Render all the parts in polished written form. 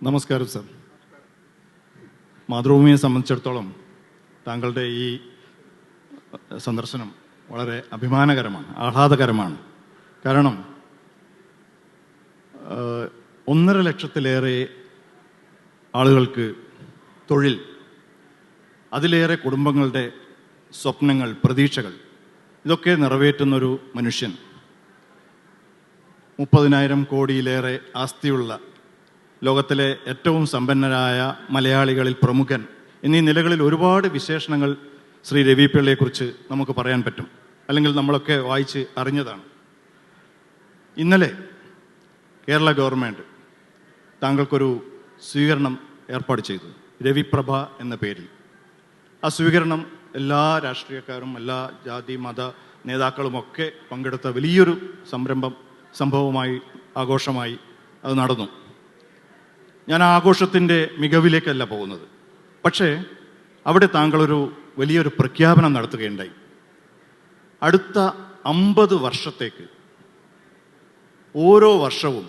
നമസ്കാരം സർ. മാതൃഭൂമിയെ സംബന്ധിച്ചിടത്തോളം താങ്കളുടെ ഈ സന്ദർശനം വളരെ അഭിമാനകരമാണ്, ആഹ്ലാദകരമാണ്. കാരണം 1.5 ലക്ഷത്തിലേറെ ആളുകൾക്ക് തൊഴിൽ, അതിലേറെ കുടുംബങ്ങളുടെ സ്വപ്നങ്ങൾ, പ്രതീക്ഷകൾ, ഇതൊക്കെ നിറവേറ്റുന്നൊരു മനുഷ്യൻ, 30,000 കോടിയിലേറെ ആസ്തിയുള്ള ലോകത്തിലെ ഏറ്റവും സമ്പന്നരായ മലയാളികളിൽ പ്രമുഖൻ എന്നീ നിലകളിൽ ഒരുപാട് വിശേഷണങ്ങൾ ശ്രീ രവി പിള്ളയെക്കുറിച്ച് നമുക്ക് പറയാൻ പറ്റും, അല്ലെങ്കിൽ നമ്മളൊക്കെ വായിച്ച് അറിഞ്ഞതാണ്. ഇന്നലെ കേരള ഗവൺമെൻറ് താങ്കൾക്കൊരു സ്വീകരണം ഏർപ്പാട് ചെയ്തു, രവിപ്രഭ എന്ന പേരിൽ. ആ സ്വീകരണം എല്ലാ രാഷ്ട്രീയക്കാരും, എല്ലാ ജാതി മത നേതാക്കളുമൊക്കെ പങ്കെടുത്ത വലിയൊരു സംഭവമായി, ആഘോഷമായി അത് നടന്നു. ഞാൻ ആ ആഘോഷത്തിൻ്റെ മികവിലേക്കല്ല പോകുന്നത്, പക്ഷേ അവിടെ താങ്കളൊരു വലിയൊരു പ്രഖ്യാപനം നടത്തുകയുണ്ടായി. അടുത്ത 50 വർഷത്തേക്ക് ഓരോ വർഷവും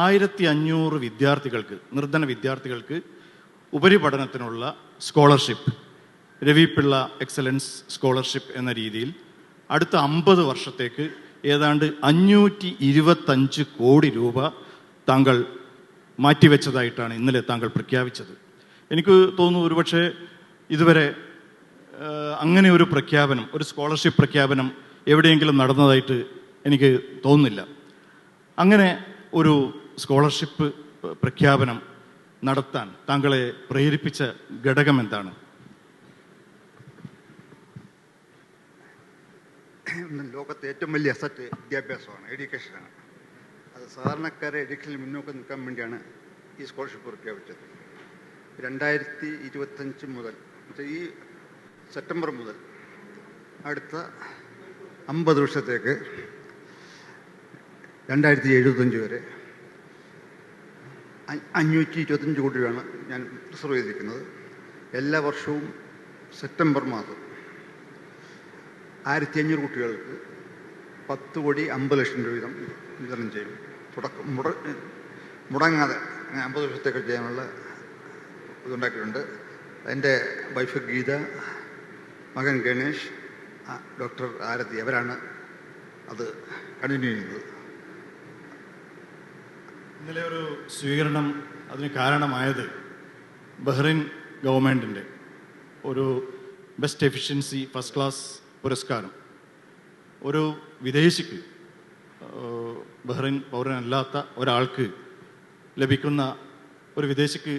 1500 വിദ്യാർത്ഥികൾക്ക്, നിർധന വിദ്യാർത്ഥികൾക്ക് ഉപരിപഠനത്തിനുള്ള scholarship, Ravi Pillai excellence scholarship എന്ന രീതിയിൽ അടുത്ത 50 വർഷത്തേക്ക് ഏതാണ്ട് 525 കോടി രൂപ താങ്കൾ മാറ്റിവെച്ചതായിട്ടാണ് ഇന്നലെ താങ്കൾ പ്രഖ്യാപിച്ചത്. എനിക്ക് തോന്നുന്നു ഒരുപക്ഷെ ഇതുവരെ അങ്ങനെ ഒരു പ്രഖ്യാപനം, ഒരു സ്കോളർഷിപ്പ് പ്രഖ്യാപനം എവിടെയെങ്കിലും നടന്നതായിട്ട് എനിക്ക് തോന്നുന്നില്ല. അങ്ങനെ ഒരു സ്കോളർഷിപ്പ് പ്രഖ്യാപനം നടത്താൻ താങ്കളെ പ്രേരിപ്പിച്ച ഘടകം എന്താണ്? ലോകത്തെ ഏറ്റവും വലിയ അസറ്റ് വിദ്യാഭ്യാസമാണ്, എഡ്യൂക്കേഷനാണ്. അത് സാധാരണക്കാരെ എഡ്യൂക്കേഷനിൽ മുന്നോക്കം നിൽക്കാൻ വേണ്ടിയാണ് ഈ സ്കോളർഷിപ്പ് പ്രഖ്യാപിച്ചത്. 2025 മുതൽ, ഈ സെപ്റ്റംബർ മുതൽ അടുത്ത 50 വർഷത്തേക്ക് 2075 വരെ 525 കോടി രൂപയാണ് ഞാൻ റിസർവ് ചെയ്തിരിക്കുന്നത്. എല്ലാ വർഷവും സെപ്റ്റംബർ മാസം 1500 കുട്ടികൾക്ക് 10 കോടി 50 ലക്ഷം രൂപ വീതം വിതരണം ചെയ്യും. മുടങ്ങാതെ 50 വർഷത്തേക്ക് ചെയ്യാനുള്ള ഇതുണ്ടാക്കിയിട്ടുണ്ട്. എൻ്റെ വൈഫ് ഗീത, മകൻ ഗണേഷ്, ഡോക്ടർ ആരതി, അവരാണ് അത് കണ്ടിന്യൂ ചെയ്യുന്നത്. ഇന്നലെ ഒരു സ്വീകരണം അതിന് കാരണമായത് ബഹ്റിൻ ഗവൺമെൻറ്റിൻ്റെ ഒരു ബെസ്റ്റ് എഫിഷ്യൻസി ഫസ്റ്റ് ക്ലാസ് പുരസ്കാരം ഒരു വിദേശിക്ക്, ബഹ്റിൻ പൗരനല്ലാത്ത ഒരാൾക്ക് ലഭിക്കുന്ന, ഒരു വിദേശിക്ക്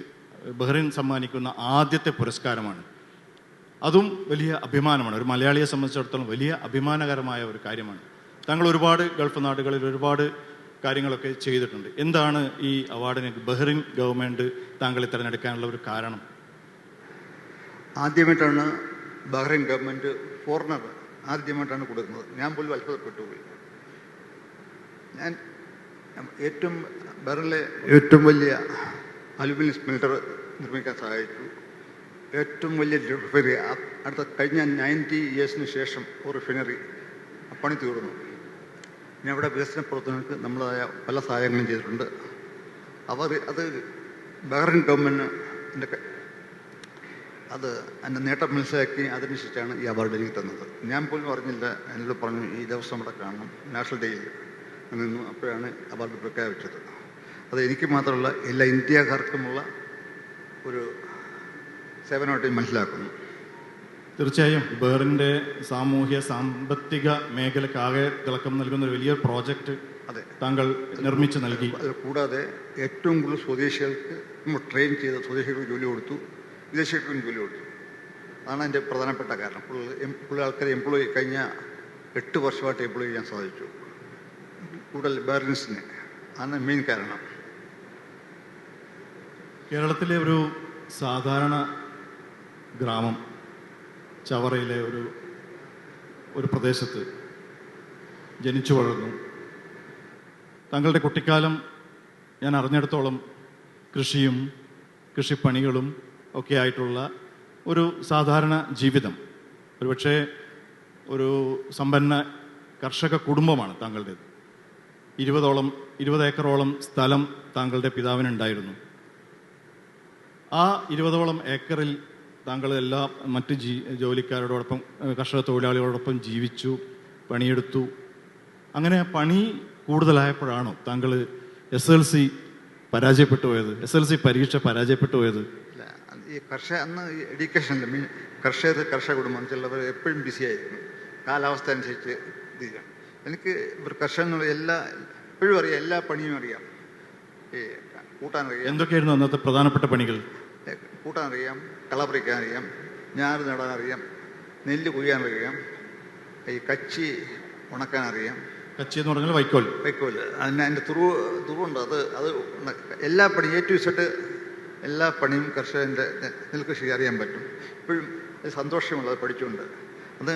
ബഹ്റിൻ സമ്മാനിക്കുന്ന ആദ്യത്തെ പുരസ്കാരമാണ്. അതും വലിയ അഭിമാനമാണ്. ഒരു മലയാളിയെ സംബന്ധിച്ചിടത്തോളം വലിയ അഭിമാനകരമായ ഒരു കാര്യമാണ്. താങ്കൾ ഒരുപാട് ഗൾഫ് നാടുകളിൽ ഒരുപാട് കാര്യങ്ങളൊക്കെ ചെയ്തിട്ടുണ്ട്. എന്താണ് ഈ അവാർഡിന് ബഹ്റിൻ ഗവൺമെൻറ് താങ്കളെ തിരഞ്ഞെടുക്കാനുള്ള ഒരു കാരണം? ആദ്യമായിട്ടാണ് ബഹ്റിൻ ഗവൺമെൻറ് ഫോറിനർ ആദ്യമായിട്ടാണ് കൊടുക്കുന്നത്. ഞാൻ പോലും അത്ഭുതപ്പെട്ടുപോയി. ഞാൻ ബഹ്റിനിലെ ഏറ്റവും വലിയ അലുമിനിയം സ്മെൽറ്റർ നിർമ്മിക്കാൻ സഹായിച്ചു. ഏറ്റവും വലിയ റിഫൈനറി, അടുത്ത കഴിഞ്ഞ 90 ഇയേഴ്സിന് ശേഷം ഒരു റിഫൈനറി പണി തീർന്നു. പിന്നെ അവിടെ വികസന പ്രവർത്തനങ്ങൾക്ക് നമ്മളായ പല സഹായങ്ങളും ചെയ്തിട്ടുണ്ട്. അത് ബഹ്റിൻ ഗവൺമെൻറ് അത് എൻ്റെ നേട്ടം മനസ്സിലാക്കി അതിനനുസരിച്ചാണ് ഈ അവാർഡ് എനിക്ക് തന്നത്. ഞാൻ പോലും അറിഞ്ഞില്ല. എന്നോട് പറഞ്ഞു ഈ ദിവസം അവിടെ കാണണം, നാഷണൽ ഡേയിൽ നിന്നു. അപ്പോഴാണ് അവാർഡ് പ്രഖ്യാപിച്ചത്. അത് എനിക്ക് മാത്രമല്ല എല്ലാ ഇന്ത്യക്കാർക്കുമുള്ള ഒരു സേവനമായിട്ട് മനസ്സിലാക്കുന്നു. തീർച്ചയായും ബഹ്റിൻ്റെ സാമൂഹ്യ സാമ്പത്തിക മേഖലക്കാകെ തിളക്കം നൽകുന്ന ഒരു വലിയ പ്രോജക്റ്റ് അതെ താങ്കൾ നിർമ്മിച്ച് നൽകി. അത് കൂടാതെ ഏറ്റവും കൂടുതൽ സ്വദേശികൾക്ക് നമ്മൾ ട്രെയിൻ ചെയ്ത സ്വദേശികൾക്ക് ജോലി കൊടുത്തു, വിദേശികൾക്കും ജോലി കൊടുത്തു. അതാണ് എൻ്റെ പ്രധാനപ്പെട്ട കാരണം. കൂടുതൽ ആൾക്കാരെ എംപ്ലോയി കഴിഞ്ഞ 8 വർഷമായിട്ട് എംപ്ലോയി ചെയ്യാൻ സാധിച്ചു, കൂടുതൽ ബഹ്റിൻസിന്. ആണ് മെയിൻ കാരണം. കേരളത്തിലെ ഒരു സാധാരണ ഗ്രാമം, ചവറയിലെ ഒരു പ്രദേശത്ത് ജനിച്ചു വളർന്നു. താങ്കളുടെ കുട്ടിക്കാലം ഞാൻ അറിഞ്ഞിടത്തോളം കൃഷിയും കൃഷിപ്പണികളും ഒക്കെ ആയിട്ടുള്ള ഒരു സാധാരണ ജീവിതം. ഒരുപക്ഷെ ഒരു സമ്പന്ന കർഷക കുടുംബമാണ് താങ്കളുടേത്. 20 ഏക്കറോളം സ്ഥലം താങ്കളുടെ പിതാവിനുണ്ടായിരുന്നു. ആ 20ഓളം ഏക്കറിൽ താങ്കൾ എല്ലാ മറ്റ് ജോലിക്കാരോടൊപ്പം കർഷക തൊഴിലാളികളോടൊപ്പം ജീവിച്ചു, പണിയെടുത്തു. അങ്ങനെ പണി കൂടുതലായപ്പോഴാണോ താങ്കൾ SLC പരാജയപ്പെട്ടു പോയത്, SLC പരീക്ഷ പരാജയപ്പെട്ടു പോയത്? അല്ല, ഈ അന്ന് എഡ്യൂക്കേഷനിൽ കർഷക കുടുംബം ചിലവർ എപ്പോഴും ബിസിയായിരുന്നു, കാലാവസ്ഥ അനുസരിച്ച് ഇത് ചെയ്യാം. എനിക്ക് ഇവർ കർഷകനുള്ള എപ്പോഴും അറിയാം, എല്ലാ പണിയും അറിയാം. ഈ കൂട്ടാനറിയാം. എന്തൊക്കെയായിരുന്നു അന്നത്തെ പ്രധാനപ്പെട്ട പണികൾ? കൂട്ടാനറിയാം, കളപറിക്കാൻ അറിയാം, ഞാറ് നടാനറിയാം, നെല്ല് കൊയ്യാനറിയാം, ഈ കച്ചി ഉണക്കാനറിയാം. കച്ചി എന്ന് പറഞ്ഞാൽ വൈക്കോൽ. അതിൻ്റെ തുറുവുണ്ട്. അത് എല്ലാ പണിയും A to Z എല്ലാ പണിയും കർഷകൻ്റെ നെൽകൃഷി അറിയാൻ പറ്റും. ഇപ്പോഴും സന്തോഷമുള്ളത് പഠിച്ചുകൊണ്ട്. അത്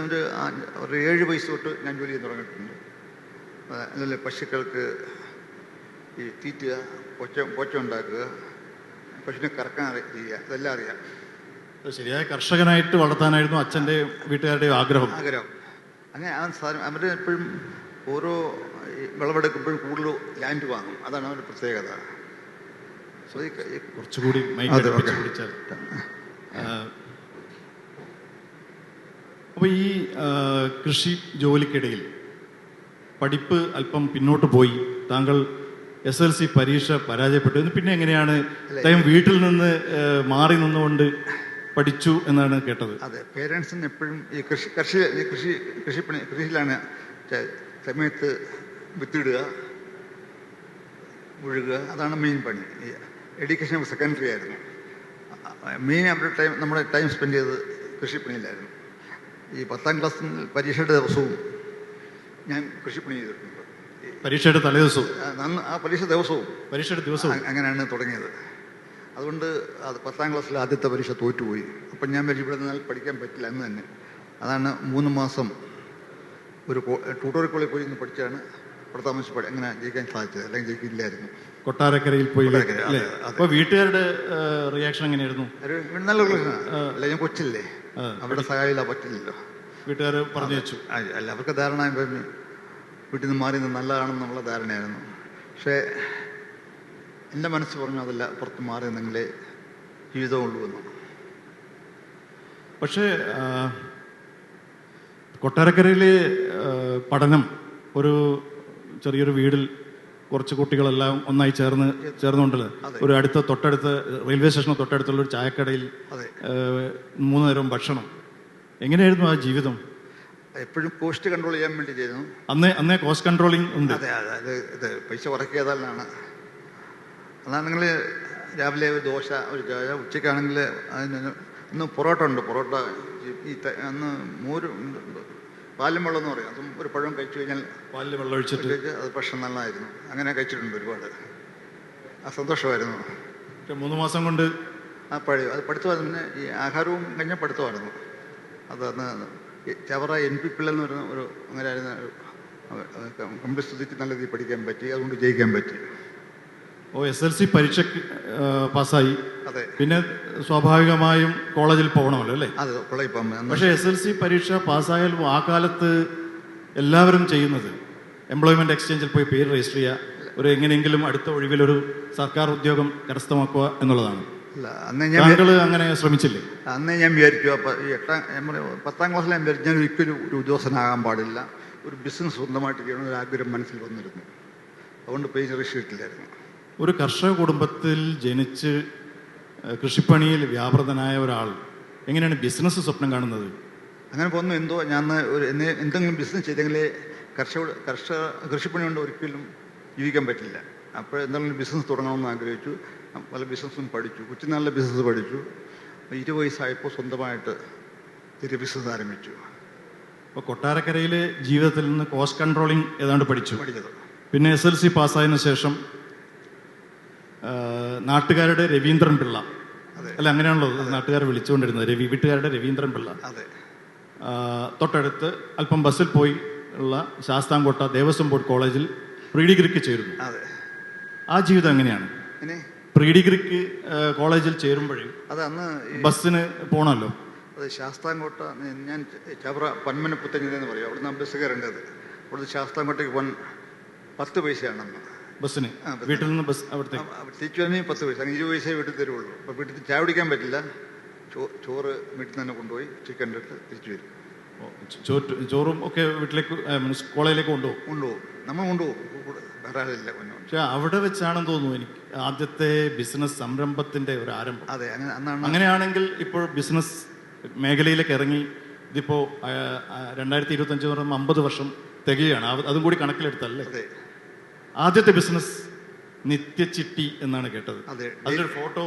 ഒരു 7 വയസ്സ് തൊട്ട് ഞാൻ ജോലി ചെയ്യാൻ തുടങ്ങിയിട്ടുണ്ട്. അതുപോലെ പശുക്കൾക്ക് ഈ തീറ്റുക, പൊച്ച ഉണ്ടാക്കുക, പശുവിനെ കറക്കാൻ ചെയ്യുക, ഇതെല്ലാം അറിയാം. ശരിയായ കർഷകനായിട്ട് വളർത്താനായിരുന്നു അച്ഛൻ്റെ വീട്ടുകാരുടെയും ആഗ്രഹം. അങ്ങനെ അവർ എപ്പോഴും ഓരോ വിളവെടുക്കുമ്പോഴും കൂടുതൽ ലാൻഡ് വാങ്ങും. അതാണ് അവരുടെ പ്രത്യേകത. കുറച്ചുകൂടി അപ്പോൾ ഈ കൃഷി ജോലിക്കിടയിൽ പഠിപ്പ് അല്പം പിന്നോട്ട് പോയി, താങ്കൾ SLC പരീക്ഷ പരാജയപ്പെട്ടു. പിന്നെ എങ്ങനെയാണ് വീട്ടിൽ നിന്ന് മാറി നിന്നുകൊണ്ട് പഠിച്ചു എന്നാണ് കേട്ടത്? അതെ, പേരൻസിന് എപ്പോഴും ഈ കൃഷിയിലാണ് സമയത്ത് വിത്തിടുക, ഉഴുകുക, അതാണ് മെയിൻ പണി. എഡ്യൂക്കേഷൻ സെക്കൻഡറി ആയിരുന്നു. മെയിൻ അവരുടെ നമ്മുടെ ടൈം സ്പെൻഡ് ചെയ്തത് കൃഷിപ്പണിയിലായിരുന്നു. ഈ 10ാം ക്ലാസ് പരീക്ഷയുടെ ദിവസവും ഞാൻ കൃഷിപ്പണി ചെയ്തിട്ടുണ്ട്. പരീക്ഷയുടെ തലേദിവസവും? ആ പരീക്ഷയുടെ ദിവസവും അങ്ങനെയാണ് തുടങ്ങിയത്. അതുകൊണ്ട് 10ാം ക്ലാസ്സിൽ ആദ്യത്തെ പരീക്ഷ തോറ്റുപോയി. അപ്പം ഞാൻ ഇവിടെ നിന്നാൽ പഠിക്കാൻ പറ്റില്ല എന്ന് തന്നെ. അതാണ് 3 മാസം ഒരു ട്യൂട്ടോറിയൽ കോളേജിൽ പോയി നിന്ന് പഠിച്ചാണ് അവിടെ താമസിച്ച് അങ്ങനെ ജയിക്കാൻ സാധിച്ചത്. അല്ലെങ്കിൽ ജയിക്കില്ലായിരുന്നു. കൊട്ടാരക്കരയിൽ പോയി. അപ്പോൾ വീട്ടുകാരുടെ റിയാക്ഷൻ എങ്ങനെയായിരുന്നു? നല്ല റിയാക്ഷനാണ്. അല്ല, ഞാൻ കൊച്ചില്ലേ, അവരുടെ സഹായില്ല, പറ്റില്ലല്ലോ. വീട്ടുകാർ പറഞ്ഞു വെച്ചു. അല്ല, അവർക്ക് ധാരണ വീട്ടിൽ നിന്ന് മാറി നല്ലതാണെന്നുള്ള ധാരണയായിരുന്നു. പക്ഷേ എൻ്റെ മനസ്സ് പറഞ്ഞു അതല്ല, പുറത്ത് മാറി നിങ്ങളെ ജീവിതമുള്ളൂ എന്ന്. പക്ഷേ കൊട്ടാരക്കരയിലെ പഠനം ഒരു ചെറിയൊരു വീടിൽ കുറച്ച് കുട്ടികളെല്ലാം ഒന്നായി ചേർന്നുണ്ടല്ലോ. ഒരു തൊട്ടടുത്ത റെയിൽവേ സ്റ്റേഷന് തൊട്ടടുത്തുള്ള ഒരു ചായക്കടയിൽ 3 നേരം ഭക്ഷണം. എങ്ങനെയായിരുന്നു ആ ജീവിതം? എപ്പോഴും കോസ്റ്റ് കൺട്രോൾ ചെയ്യാൻ വേണ്ടി ചെയ്യുന്നു. അന്നേ കോസ്റ്റ് കൺട്രോളിങ് ഉണ്ട്. അതെ, ഇത് പൈസ കുറയ്ക്കാതല്ലാണ്. അതാണ് നിങ്ങൾ രാവിലെ ഒരു ദോശ, ഒരു ചായ, ഉച്ചയ്ക്കാണെങ്കിൽ ഇന്ന് പൊറോട്ട ഉണ്ട്. പൊറോട്ട അന്ന് പാലും വെള്ളം എന്ന് പറയും. അതും ഒരു പഴം കഴിച്ചു കഴിഞ്ഞാൽ പാലിൽ വെള്ളം ഒഴിച്ചിട്ട് അത് ഭക്ഷണം നല്ലതായിരുന്നു. അങ്ങനെ കഴിച്ചിട്ടുണ്ട് ഒരുപാട്. ആ സന്തോഷമായിരുന്നു. 3 മാസം കൊണ്ട് അത് പഠിത്തമായിരുന്നു. പിന്നെ ഈ ആഹാരവും കഴിഞ്ഞാൽ പഠിത്തമായിരുന്നു. അന്ന് ചവറ NP പിള്ളെന്ന് പറയുന്ന ഒരു അങ്ങനെ ആയിരുന്ന കമ്പ്യൂട്ടർ സ്ഥിതിക്ക് നല്ല രീതിയിൽ പഠിക്കാൻ പറ്റി. അതുകൊണ്ട് ജയിക്കാൻ പറ്റി. SLC പരീക്ഷ പാസ്സായി. അതെ. പിന്നെ സ്വാഭാവികമായും കോളേജിൽ പോകണമല്ലോ അല്ലേ? അതെ, കോളേജിൽ പോകാൻ. പക്ഷേ SLC പരീക്ഷ പാസ്സായാലും ആ കാലത്ത് എല്ലാവരും ചെയ്യുന്നത് എംപ്ലോയ്മെന്റ് എക്സ്ചേഞ്ചിൽ പോയി പേര് രജിസ്റ്റർ ചെയ്യുക, എങ്ങനെയെങ്കിലും അടുത്ത ഒഴിവിലൊരു സർക്കാർ ഉദ്യോഗം കരസ്ഥമാക്കുക എന്നുള്ളതാണ്. താങ്കൾ അങ്ങനെ ശ്രമിച്ചില്ലേ? അന്നേ ഞാൻ വിചാരിച്ചു, 10ാം ക്ലാസ്സിൽ ഞാൻ വിചാരിച്ചു ഞാൻ ഒരിക്കലും ഒരു ഉദ്യോഗസ്ഥനാകാൻ പാടില്ല, ഒരു ബിസിനസ് സ്വന്തമായിട്ട് ചെയ്യണമെന്നൊരു ആഗ്രഹം മനസ്സിൽ വന്നിരുന്നു. അതുകൊണ്ട് പേജ് രജിസ്റ്റർ ചെയ്തിട്ടില്ലായിരുന്നു. ഒരു കർഷക കുടുംബത്തിൽ ജനിച്ച് കൃഷിപ്പണിയിൽ വ്യാപൃതനായ ഒരാൾ എങ്ങനെയാണ് ബിസിനസ് സ്വപ്നം കാണുന്നത്? അങ്ങനെ പോന്നു. ഞാൻ എന്തെങ്കിലും ബിസിനസ് ചെയ്തെങ്കിലേ കൃഷിപ്പണി കൊണ്ട് ഒരിക്കലും ജീവിക്കാൻ പറ്റില്ല. അപ്പോൾ എന്തെങ്കിലും ബിസിനസ് തുടങ്ങണമെന്ന് ആഗ്രഹിച്ചു. പല ബിസിനസ്സും പഠിച്ചു. കൊച്ചുനാളിലെ ബിസിനസ് പഠിച്ചു. 20 വയസ്സായപ്പോൾ സ്വന്തമായിട്ട് ചെറിയ ബിസിനസ് ആരംഭിച്ചു. അപ്പോൾ കൊട്ടാരക്കരയിലെ ജീവിതത്തിൽ നിന്ന് കോസ്റ്റ് കൺട്രോളിങ് ഏതാണ്ട് പഠിച്ചത്. പിന്നെ SLC പാസ്സായതിനു ശേഷം നാട്ടുകാരുടെ രവീന്ദ്രൻ പിള്ള, അല്ല അങ്ങനെയാണല്ലോ നാട്ടുകാർ വിളിച്ചുകൊണ്ടിരുന്നത്, വീട്ടുകാരുടെ രവീന്ദ്രൻ പിള്ള. തൊട്ടടുത്ത് അല്പം ബസ്സിൽ പോയി ഉള്ള ശാസ്താംകോട്ട ദേവസ്വം ബോർഡ് കോളേജിൽ പ്രീ ഡിഗ്രിക്ക് ചേരുന്നു. ആ ജീവിതം എങ്ങനെയാണ്? പ്രീ ഡിഗ്രിക്ക് കോളേജിൽ ചേരുമ്പോഴേ അന്ന് ബസ്സിന് പോകണമല്ലോ. അത് ശാസ്താംകോട്ട, ഞാൻ ചവറ പന്മനപ്പുത്തങ്ങ എന്ന് പറയും, അവിടുന്ന് ബസ് കയറേണ്ടത്. അവിടുന്ന് ശാസ്താംകോട്ടയ്ക്ക് പോകാൻ 10 പൈസയാണെന്ന്. ബസ്സിന് വീട്ടിൽ നിന്ന് ബസ് അവിടത്തേക്ക് തിരിച്ചു വരണമെങ്കിൽ 10 പൈസ, അങ്ങനെ 20 പൈസ വീട്ടിൽ തരുള്ളൂ. അപ്പോൾ വീട്ടിൽ ചായ കുടിക്കാൻ പറ്റില്ല. ചോറ് വീട്ടിൽ തന്നെ കൊണ്ടുപോയി ചിക്കൻ എടുത്ത് തിരിച്ചു വരും. ചോറും ഒക്കെ വീട്ടിലേക്ക് കോളേജിലേക്ക് കൊണ്ടുപോകും. നമ്മൾ കൊണ്ടുപോകും, വേറെ ആളില്ല. പക്ഷെ അവിടെ വെച്ചാണെന്ന് തോന്നുന്നു എനിക്ക് ആദ്യത്തെ ബിസിനസ് സംരംഭത്തിന്റെ ഒരു ആരംഭം. അതെ, അന്നാണ്. അങ്ങനെയാണെങ്കിൽ ഇപ്പോൾ ബിസിനസ് മേഖലയിലേക്ക് ഇറങ്ങി ഇതിപ്പോ 2025 എന്ന് പറയുമ്പോൾ 50 വർഷം തികയാണ്. അതും കൂടി കണക്കിലെടുത്തല്ലേ? അതെ. ആദ്യത്തെ ബിസിനസ് നിത്യച്ചിട്ടി എന്നാണ് കേട്ടത്. അതിലൊരു ഫോട്ടോ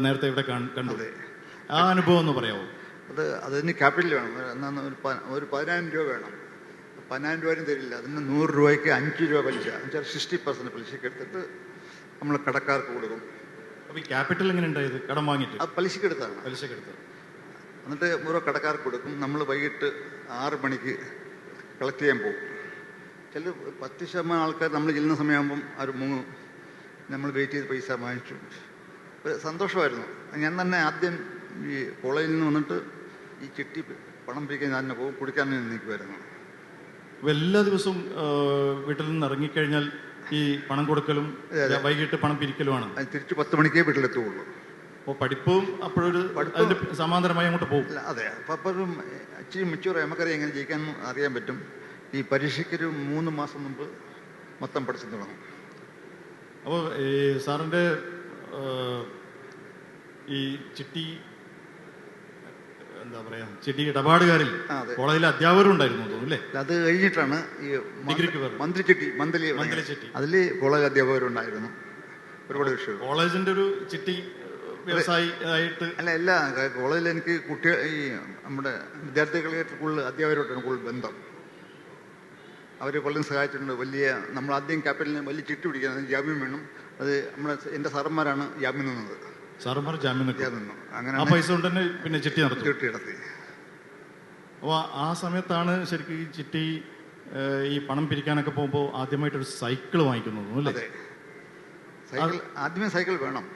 നേരത്തെ ഇവിടെ കണ്ടു. ആ അനുഭവം ഒന്ന് പറയാമോ? അതിന് ക്യാപിറ്റൽ വേണം. എന്നാണ് ഒരു 10,000 രൂപ വേണം. 10,000 രൂപയും തരില്ല. അതിന് 100 രൂപയ്ക്ക് 5 രൂപ പലിശ, 60% പലിശക്ക് എടുത്തിട്ട് നമ്മൾ കടക്കാർക്ക് കൊടുക്കും. അപ്പോൾ ഈ ക്യാപിറ്റൽ എങ്ങനെ ഉണ്ടായത്? കടം വാങ്ങിയിട്ട്? അത് പലിശക്ക് എടുത്താണ്. എന്നിട്ട് ഓരോ കടക്കാർക്ക് കൊടുക്കും. നമ്മൾ വൈകിട്ട് 6 മണിക്ക് കളക്ട് ചെയ്യാൻ പോകും. ചില 10% ആൾക്കാർ നമ്മൾ ചെല്ലുന്ന സമയമാകുമ്പം അവർ മുങ്ങും. നമ്മൾ വെയിറ്റ് ചെയ്ത് പൈസ വാങ്ങിച്ചു. സന്തോഷമായിരുന്നു. ഞാൻ തന്നെ ആദ്യം ഈ കോളേജിൽ നിന്ന് വന്നിട്ട് ഈ ചിട്ടി പണം പിരിക്കാൻ ഞാൻ തന്നെ പോകും, കുടിക്കാൻ നിൽക്കുമായിരുന്നു. എല്ലാ ദിവസവും വീട്ടിൽ നിന്ന് ഇറങ്ങിക്കഴിഞ്ഞാൽ ഈ പണം കൊടുക്കലും വൈകിട്ട് പണം പിരിക്കലുമാണ്. തിരിച്ച് 10 മണിക്കേ വീട്ടിലെത്തുകയുള്ളൂ. അപ്പോൾ പഠിപ്പും അപ്പോഴൊരു സമാന്തരമായി അങ്ങോട്ട് പോകും. അതെ. അപ്പം അപ്പോഴും ഇച്ചിരി മെച്ചൂർ നമുക്കറിയാം എങ്ങനെ ജയിക്കാൻ അറിയാൻ പറ്റും. ഈ പരീക്ഷയ്ക്കൊരു 3 മാസം മുമ്പ് മൊത്തം പഠിച്ചു തുടങ്ങും. അപ്പോൾ ഈ സാറിൻ്റെ ഈ ചിട്ടി എന്താ പറയാ, ചിട്ടി ഇടപാടുകാരിൽ കോളേജിലെ അധ്യാപകരും ഉണ്ടായിരുന്നു തോന്നുന്നു അല്ലേ? അത് കഴിഞ്ഞിട്ടാണ് ഈ മന്ത്ലി ചിട്ടി. അതിൽ കോളേജ് അധ്യാപകരുണ്ടായിരുന്നു. ഒരുപാട് വിഷയം. കോളേജിന്റെ ഒരു ചിട്ടി വ്യവസായി ആയിട്ട് അല്ല, എല്ലാ കോളേജിൽ എനിക്ക് കുട്ടികൾ ഈ നമ്മുടെ വിദ്യാർത്ഥികളായിട്ട് കൂടുതൽ അധ്യാപകരോട്ടാണ് കൂടുതൽ ബന്ധം. അവർ പലരും സഹായിച്ചിട്ടുണ്ട്. നമ്മൾ ആദ്യം ക്യാപിറ്റലിന് വലിയ ചിട്ടി പിടിക്കാൻ ജാമ്യം വേണം. അത് എൻ്റെ സാറന്മാരാണ് ജാമ്യം നിന്നത്. സാറന്മാർ ജാമ്യം നിന്നു. അങ്ങനെ ആ പൈസ കൊണ്ട് തന്നെ പിന്നെ ചിട്ടി നടത്തി. അപ്പോൾ ആ സമയത്താണ് ശരിക്കും ഈ ചിട്ടി ഈ പണം പിരിക്കാനൊക്കെ പോകുമ്പോൾ ആദ്യമായിട്ടൊരു സൈക്കിൾ വാങ്ങിക്കുന്നത് അല്ലേ? ആദ്യമേ സൈക്കിൾ വേണം.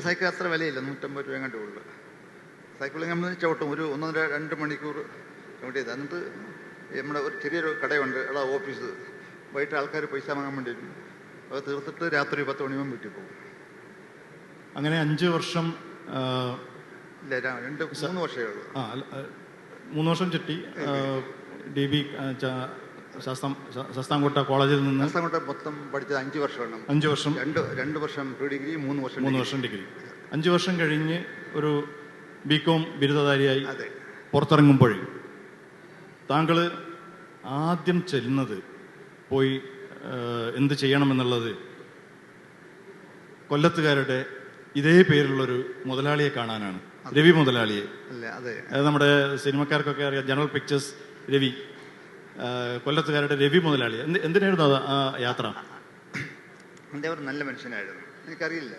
സൈക്കിൾ അത്ര വിലയില്ല, 150 രൂപ കണ്ടേ ഉള്ളു. സൈക്കിൾ നമ്മൾ ചവിട്ടും, ഒരു 1-2 മണിക്കൂർ ചവിട്ടി ചെയ്ത്. എന്നിട്ട് നമ്മുടെ ഒരു ചെറിയൊരു കടയുണ്ട്, ഓഫീസ്. വൈകിട്ട് ആൾക്കാർ പൈസ വാങ്ങാൻ വേണ്ടി വരും. അത് തീർത്തിട്ട് രാത്രി 10 മണിയാകുമ്പോൾ വീട്ടിൽ പോകും. അങ്ങനെ 5 വർഷം ഇല്ല, 2-3 വർഷമേ ഉള്ളൂ. 3 വർഷം ചിട്ടി. DB ശാസ്താംകോട്ട കോളേജിൽ നിന്ന് മൊത്തം പഠിച്ചത് 5 വർഷമാണ്. 5 വർഷം. 2 വർഷം പ്രീ ഡിഗ്രി, 3 വർഷം ഡിഗ്രി. 5 വർഷം കഴിഞ്ഞ് ഒരു BCom ബിരുദധാരിയായി പുറത്തിറങ്ങുമ്പോൾ താങ്കൾ ആദ്യം ചെല്ലുന്നത് പോയി എന്ത് ചെയ്യണമെന്നുള്ളത് കൊല്ലത്തുകാരുടെ ഇതേ പേരുള്ളൊരു മുതലാളിയെ കാണാനാണ്. രവി മുതലാളിയെ. അത് നമ്മുടെ സിനിമക്കാർക്കൊക്കെ അറിയാം, ജനറൽ പിക്ചേഴ്സ് രവി. കൊല്ലത്തുകാരുടെ രവി മുതലാളി. എന്തിനായിരുന്നു അത് ആ യാത്ര? അദ്ദേഹം നല്ല മനുഷ്യനായിരുന്നു. എനിക്കറിയില്ല,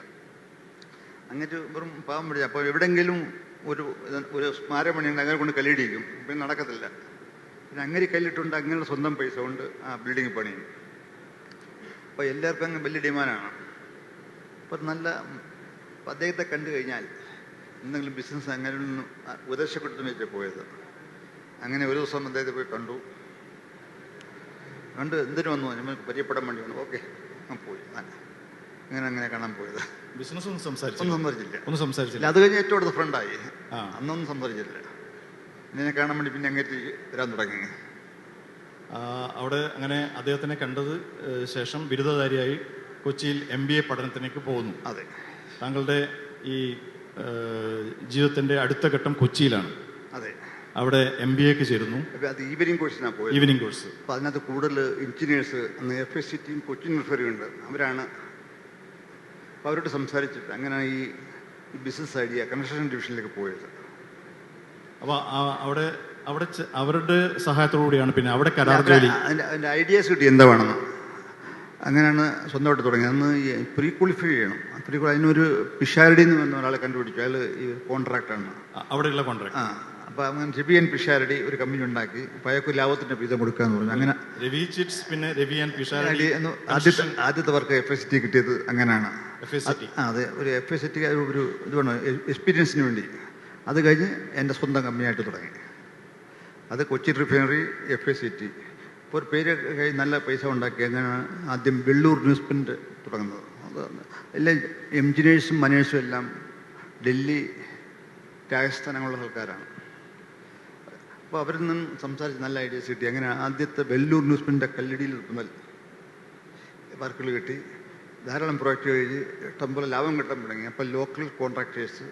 അങ്ങനെ വെറും പാവം പിടിച്ച. അപ്പോൾ എവിടെയെങ്കിലും ഒരു സ്മാരകമണിയുണ്ട്, അങ്ങനെ കൊണ്ട് കല്ലിടിക്കും. പിന്നെ നടക്കത്തില്ല. പിന്നെ അങ്ങനെ കല്ലിട്ടുണ്ട്, അങ്ങനെ സ്വന്തം പൈസ കൊണ്ട് ആ ബിൽഡിംഗ് പണിയും. അപ്പോൾ എല്ലാവർക്കും അങ്ങ് വലിയ ഡിമാൻഡാണ്. അപ്പം അദ്ദേഹത്തെ കണ്ടു കഴിഞ്ഞാൽ എന്തെങ്കിലും ബിസിനസ് അങ്ങനെ ഒന്നും ഉപദേശപ്പെടുത്തുന്ന വെച്ചാൽ പോയത്. അങ്ങനെ ഒരു ദിവസം അദ്ദേഹത്തെ പോയി കണ്ട് എന്തിനു വന്നു, നമുക്ക് പരിചയപ്പെടാൻ വേണ്ടി വന്നു. ഓക്കെ, പോയി. അങ്ങനെ കാണാൻ പോയത്. ബിസിനസ് ഒന്നും സംസാരിച്ചില്ല. അത് കഴിഞ്ഞ് ഏറ്റവും അടുത്ത ഫ്രണ്ടായി. അന്നൊന്നും സംസാരിച്ചില്ല. ഇതിനെ കാണാൻ വേണ്ടി പിന്നെ അങ്ങേറ്റ് വരാൻ തുടങ്ങി. അവിടെ അങ്ങനെ അദ്ദേഹത്തിനെ കണ്ടത് ശേഷം ബിരുദധാരിയായി കൊച്ചിയിൽ MBA പഠനത്തിലേക്ക് പോകുന്നു. അതെ. താങ്കളുടെ ഈ ജീവിതത്തിന്റെ അടുത്ത ഘട്ടം കൊച്ചിയിലാണ്. അതെ. അവിടെ MBAക്ക് ചേരുന്നു. അത് ഈവനിങ് കോഴ്സിനാണ് പോയത്. Evening course. അപ്പോൾ അതിനകത്ത് കൂടുതൽ എഞ്ചിനീയേഴ്സ്, അന്ന് FSCTയും കൊച്ചിൻ റിഫറിയുണ്ട്, അവരാണ്. അപ്പോൾ അവരോട് സംസാരിച്ചിട്ട് അങ്ങനെയാണ് ഈ ബിസിനസ് ഐഡിയ കൺസ്ട്രക്ഷൻ ഡിവിഷനിലേക്ക് പോയത്. അപ്പോൾ അവിടെ അവരുടെ സഹായത്തോടു കൂടിയാണ് പിന്നെ അവിടെ കരാർ ജോലി. അതിൻ്റെ ഐഡിയാസ് കിട്ടി എന്താ വേണമെന്ന്. അങ്ങനെയാണ് സ്വന്തമായിട്ട് തുടങ്ങിയത്. അന്ന് പ്രീ ക്വാളിഫൈ ചെയ്യണം. അതിനൊരു പിഷാരടി എന്ന് പറഞ്ഞ ഒരാളെ കണ്ടുപിടിച്ചു. അയാൾ ഈ കോൺട്രാക്റ്റാണ്, അവിടെയുള്ള കോൺട്രാക്ട്. അപ്പോൾ അങ്ങനെ രവി ആൻഡ് പിഷാരടി ഒരു കമ്പനി ഉണ്ടാക്കി. അപ്പോൾ അയാൾക്ക് ലാഭത്തിൻ്റെ വീതം കൊടുക്കാന്ന് പറഞ്ഞു. അങ്ങനെ രവി ചിറ്റ്സ്, പിന്നെ രവി ആൻഡ് പിഷാരടി. ആദ്യത്തെ വർക്ക് FSCT കിട്ടിയത് അങ്ങനെയാണ്. അതെ, ഒരു FSCT ഒരു ഇത് വേണം എക്സ്പീരിയൻസിന് വേണ്ടി. അത് കഴിഞ്ഞ് എൻ്റെ സ്വന്തം കമ്പനിയായിട്ട് തുടങ്ങി. അത് കൊച്ചി റിഫൈനറി, FSCT, ഇപ്പോൾ ഒരു പേര് നല്ല പൈസ ഉണ്ടാക്കി. അങ്ങനെ ആദ്യം വെള്ളൂർ ന്യൂസ് പ്രിൻ്റ് തുടങ്ങുന്നത്. അത് എല്ലാ എഞ്ചിനീയേഴ്സും മനേഴ്സും എല്ലാം ഡൽഹി, രാജസ്ഥാൻ അങ്ങനെയുള്ള ആൾക്കാരാണ്. അപ്പോൾ അവരിൽ നിന്നും സംസാരിച്ച് നല്ല ഐഡിയാസ് കിട്ടി. അങ്ങനെ ആദ്യത്തെ വെല്ലൂർ ന്യൂസ് പ്രിൻ്റ് കല്ലടിയിൽ മുതൽ വർക്കുകൾ കിട്ടി. ധാരാളം പ്രോജക്റ്റ് കഴിഞ്ഞ് ഇഷ്ടംപോലെ ലാഭം കിട്ടാൻ തുടങ്ങി. അപ്പോൾ ലോക്കൽ കോൺട്രാക്ടേഴ്സ്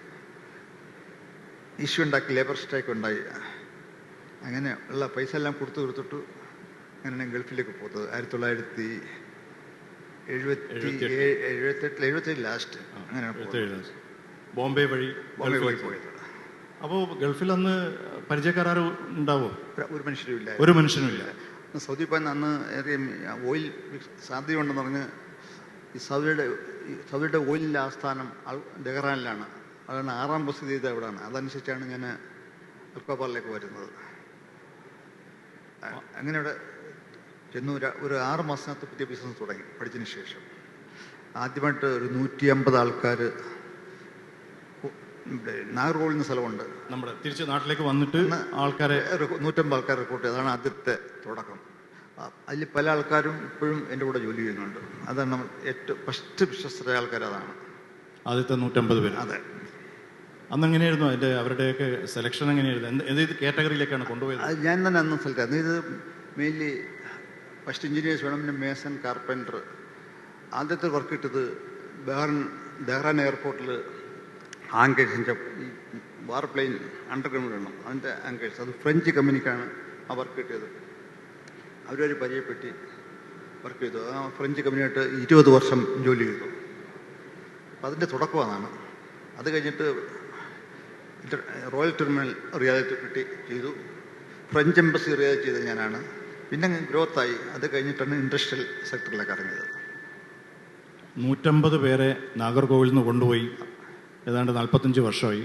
ഇഷ്യൂ ഉണ്ടാക്കി, ലേബർ സ്ട്രൈക്ക് ഉണ്ടായി. അങ്ങനെ ഉള്ള പൈസ എല്ലാം കൊടുത്തിട്ട് അങ്ങനെ ഞാൻ ഗൾഫിലേക്ക് പോകുന്നത് 1977 ലാസ്റ്റ് അങ്ങനെയാണ് ബോംബെ വഴി പോയത്. അപ്പോൾ ഗൾഫിൽ അന്ന് പരിചയക്കാരും ഉണ്ടാവോ? ഒരു മനുഷ്യനും ഇല്ല. സൗദി പോയി അന്ന് ഓയിൽ സാധ്യതയുണ്ടെന്ന് പറഞ്ഞ് ഈ സൗദിയുടെ ഓയിലിൻ്റെ ആസ്ഥാനം ദഹ്റാനിലാണ്. അതാണ് 6ാം ബസ് ചെയ്ത് അവിടെയാണ്. അതനുസരിച്ചാണ് ഞാൻ അൽക്കോബാറിലേക്ക് വരുന്നത്. അങ്ങനെ അവിടെ ചെന്നു. ഒരു 6 മാസത്തിനകത്ത് പുതിയ ബിസിനസ് തുടങ്ങി പഠിച്ചതിന് ശേഷം. ആദ്യമായിട്ട് ഒരു 150 ആൾക്കാർ നാഗർകോവിൽ നിന്ന് സ്ഥലമുണ്ട്. നമ്മുടെ തിരിച്ച് നാട്ടിലേക്ക് വന്നിട്ട് ആൾക്കാരെ 150 ആൾക്കാർ റിക്രൂട്ട് ചെയ്തു. അതാണ് ആദ്യത്തെ തുടക്കം. അതിൽ പല ആൾക്കാരും ഇപ്പോഴും എൻ്റെ കൂടെ ജോലി ചെയ്യുന്നുണ്ട്. അതാണ് നമ്മൾ ഏറ്റവും ഫസ്റ്റ് വിശ്വസ്തരായ ആൾക്കാർ. അതാണ് ആദ്യത്തെ 150 പേര്. അതെ. അന്ന് എങ്ങനെയായിരുന്നു അതിൻ്റെ അവരുടെയൊക്കെ സെലക്ഷൻ എങ്ങനെയായിരുന്നു? ഏത് കാറ്റഗറിയിലേക്കാണ് കൊണ്ടുപോയത്? അത് ഞാൻ തന്നെ അന്ന് സ്ഥലത്തായിരുന്നു. ഇത് മെയിൻലി ഫസ്റ്റ് എഞ്ചിനീയേഴ്സ് വേണം, പിന്നെ മേസൺ, കാർപ്പൻറ്റർ. ആദ്യത്തെ വർക്ക് കിട്ടിയത് ദഹ്റാൻ എയർപോർട്ടിൽ ആങ്കേഴ്സിൻ്റെ ഈ വാർപ്ലെയിൻ അണ്ടർഗ്രൗണ്ട് വേണം, അതിൻ്റെ ആങ്കേഴ്സ്. അത് ഫ്രഞ്ച് കമ്പനിക്കാണ് ആ വർക്ക് കിട്ടിയത്. അവരൊരു പരിചയപ്പെട്ടി വർക്ക് ചെയ്തു. ആ ഫ്രഞ്ച് കമ്പനിയായിട്ട് 20 വർഷം ജോലി ചെയ്തു. അപ്പം അതിൻ്റെ തുടക്കമാണ്. അത് കഴിഞ്ഞിട്ട് റോയൽ ടെർമിനൽ റിയാലിറ്റി കിട്ടി ചെയ്തു. ഫ്രഞ്ച് എംബസി റിയാലിറ്റി ചെയ്തത് ഞാനാണ്. പിന്നെ ഗ്രോത്തായി. അത് കഴിഞ്ഞിട്ടാണ് ഇൻഡസ്ട്രിയൽ സെക്ടറിലേക്ക് ഇറങ്ങിയത്. 150 പേരെ നാഗർകോവിൽ നിന്ന് കൊണ്ടുപോയി. ഏതാണ്ട് 45 വർഷമായി.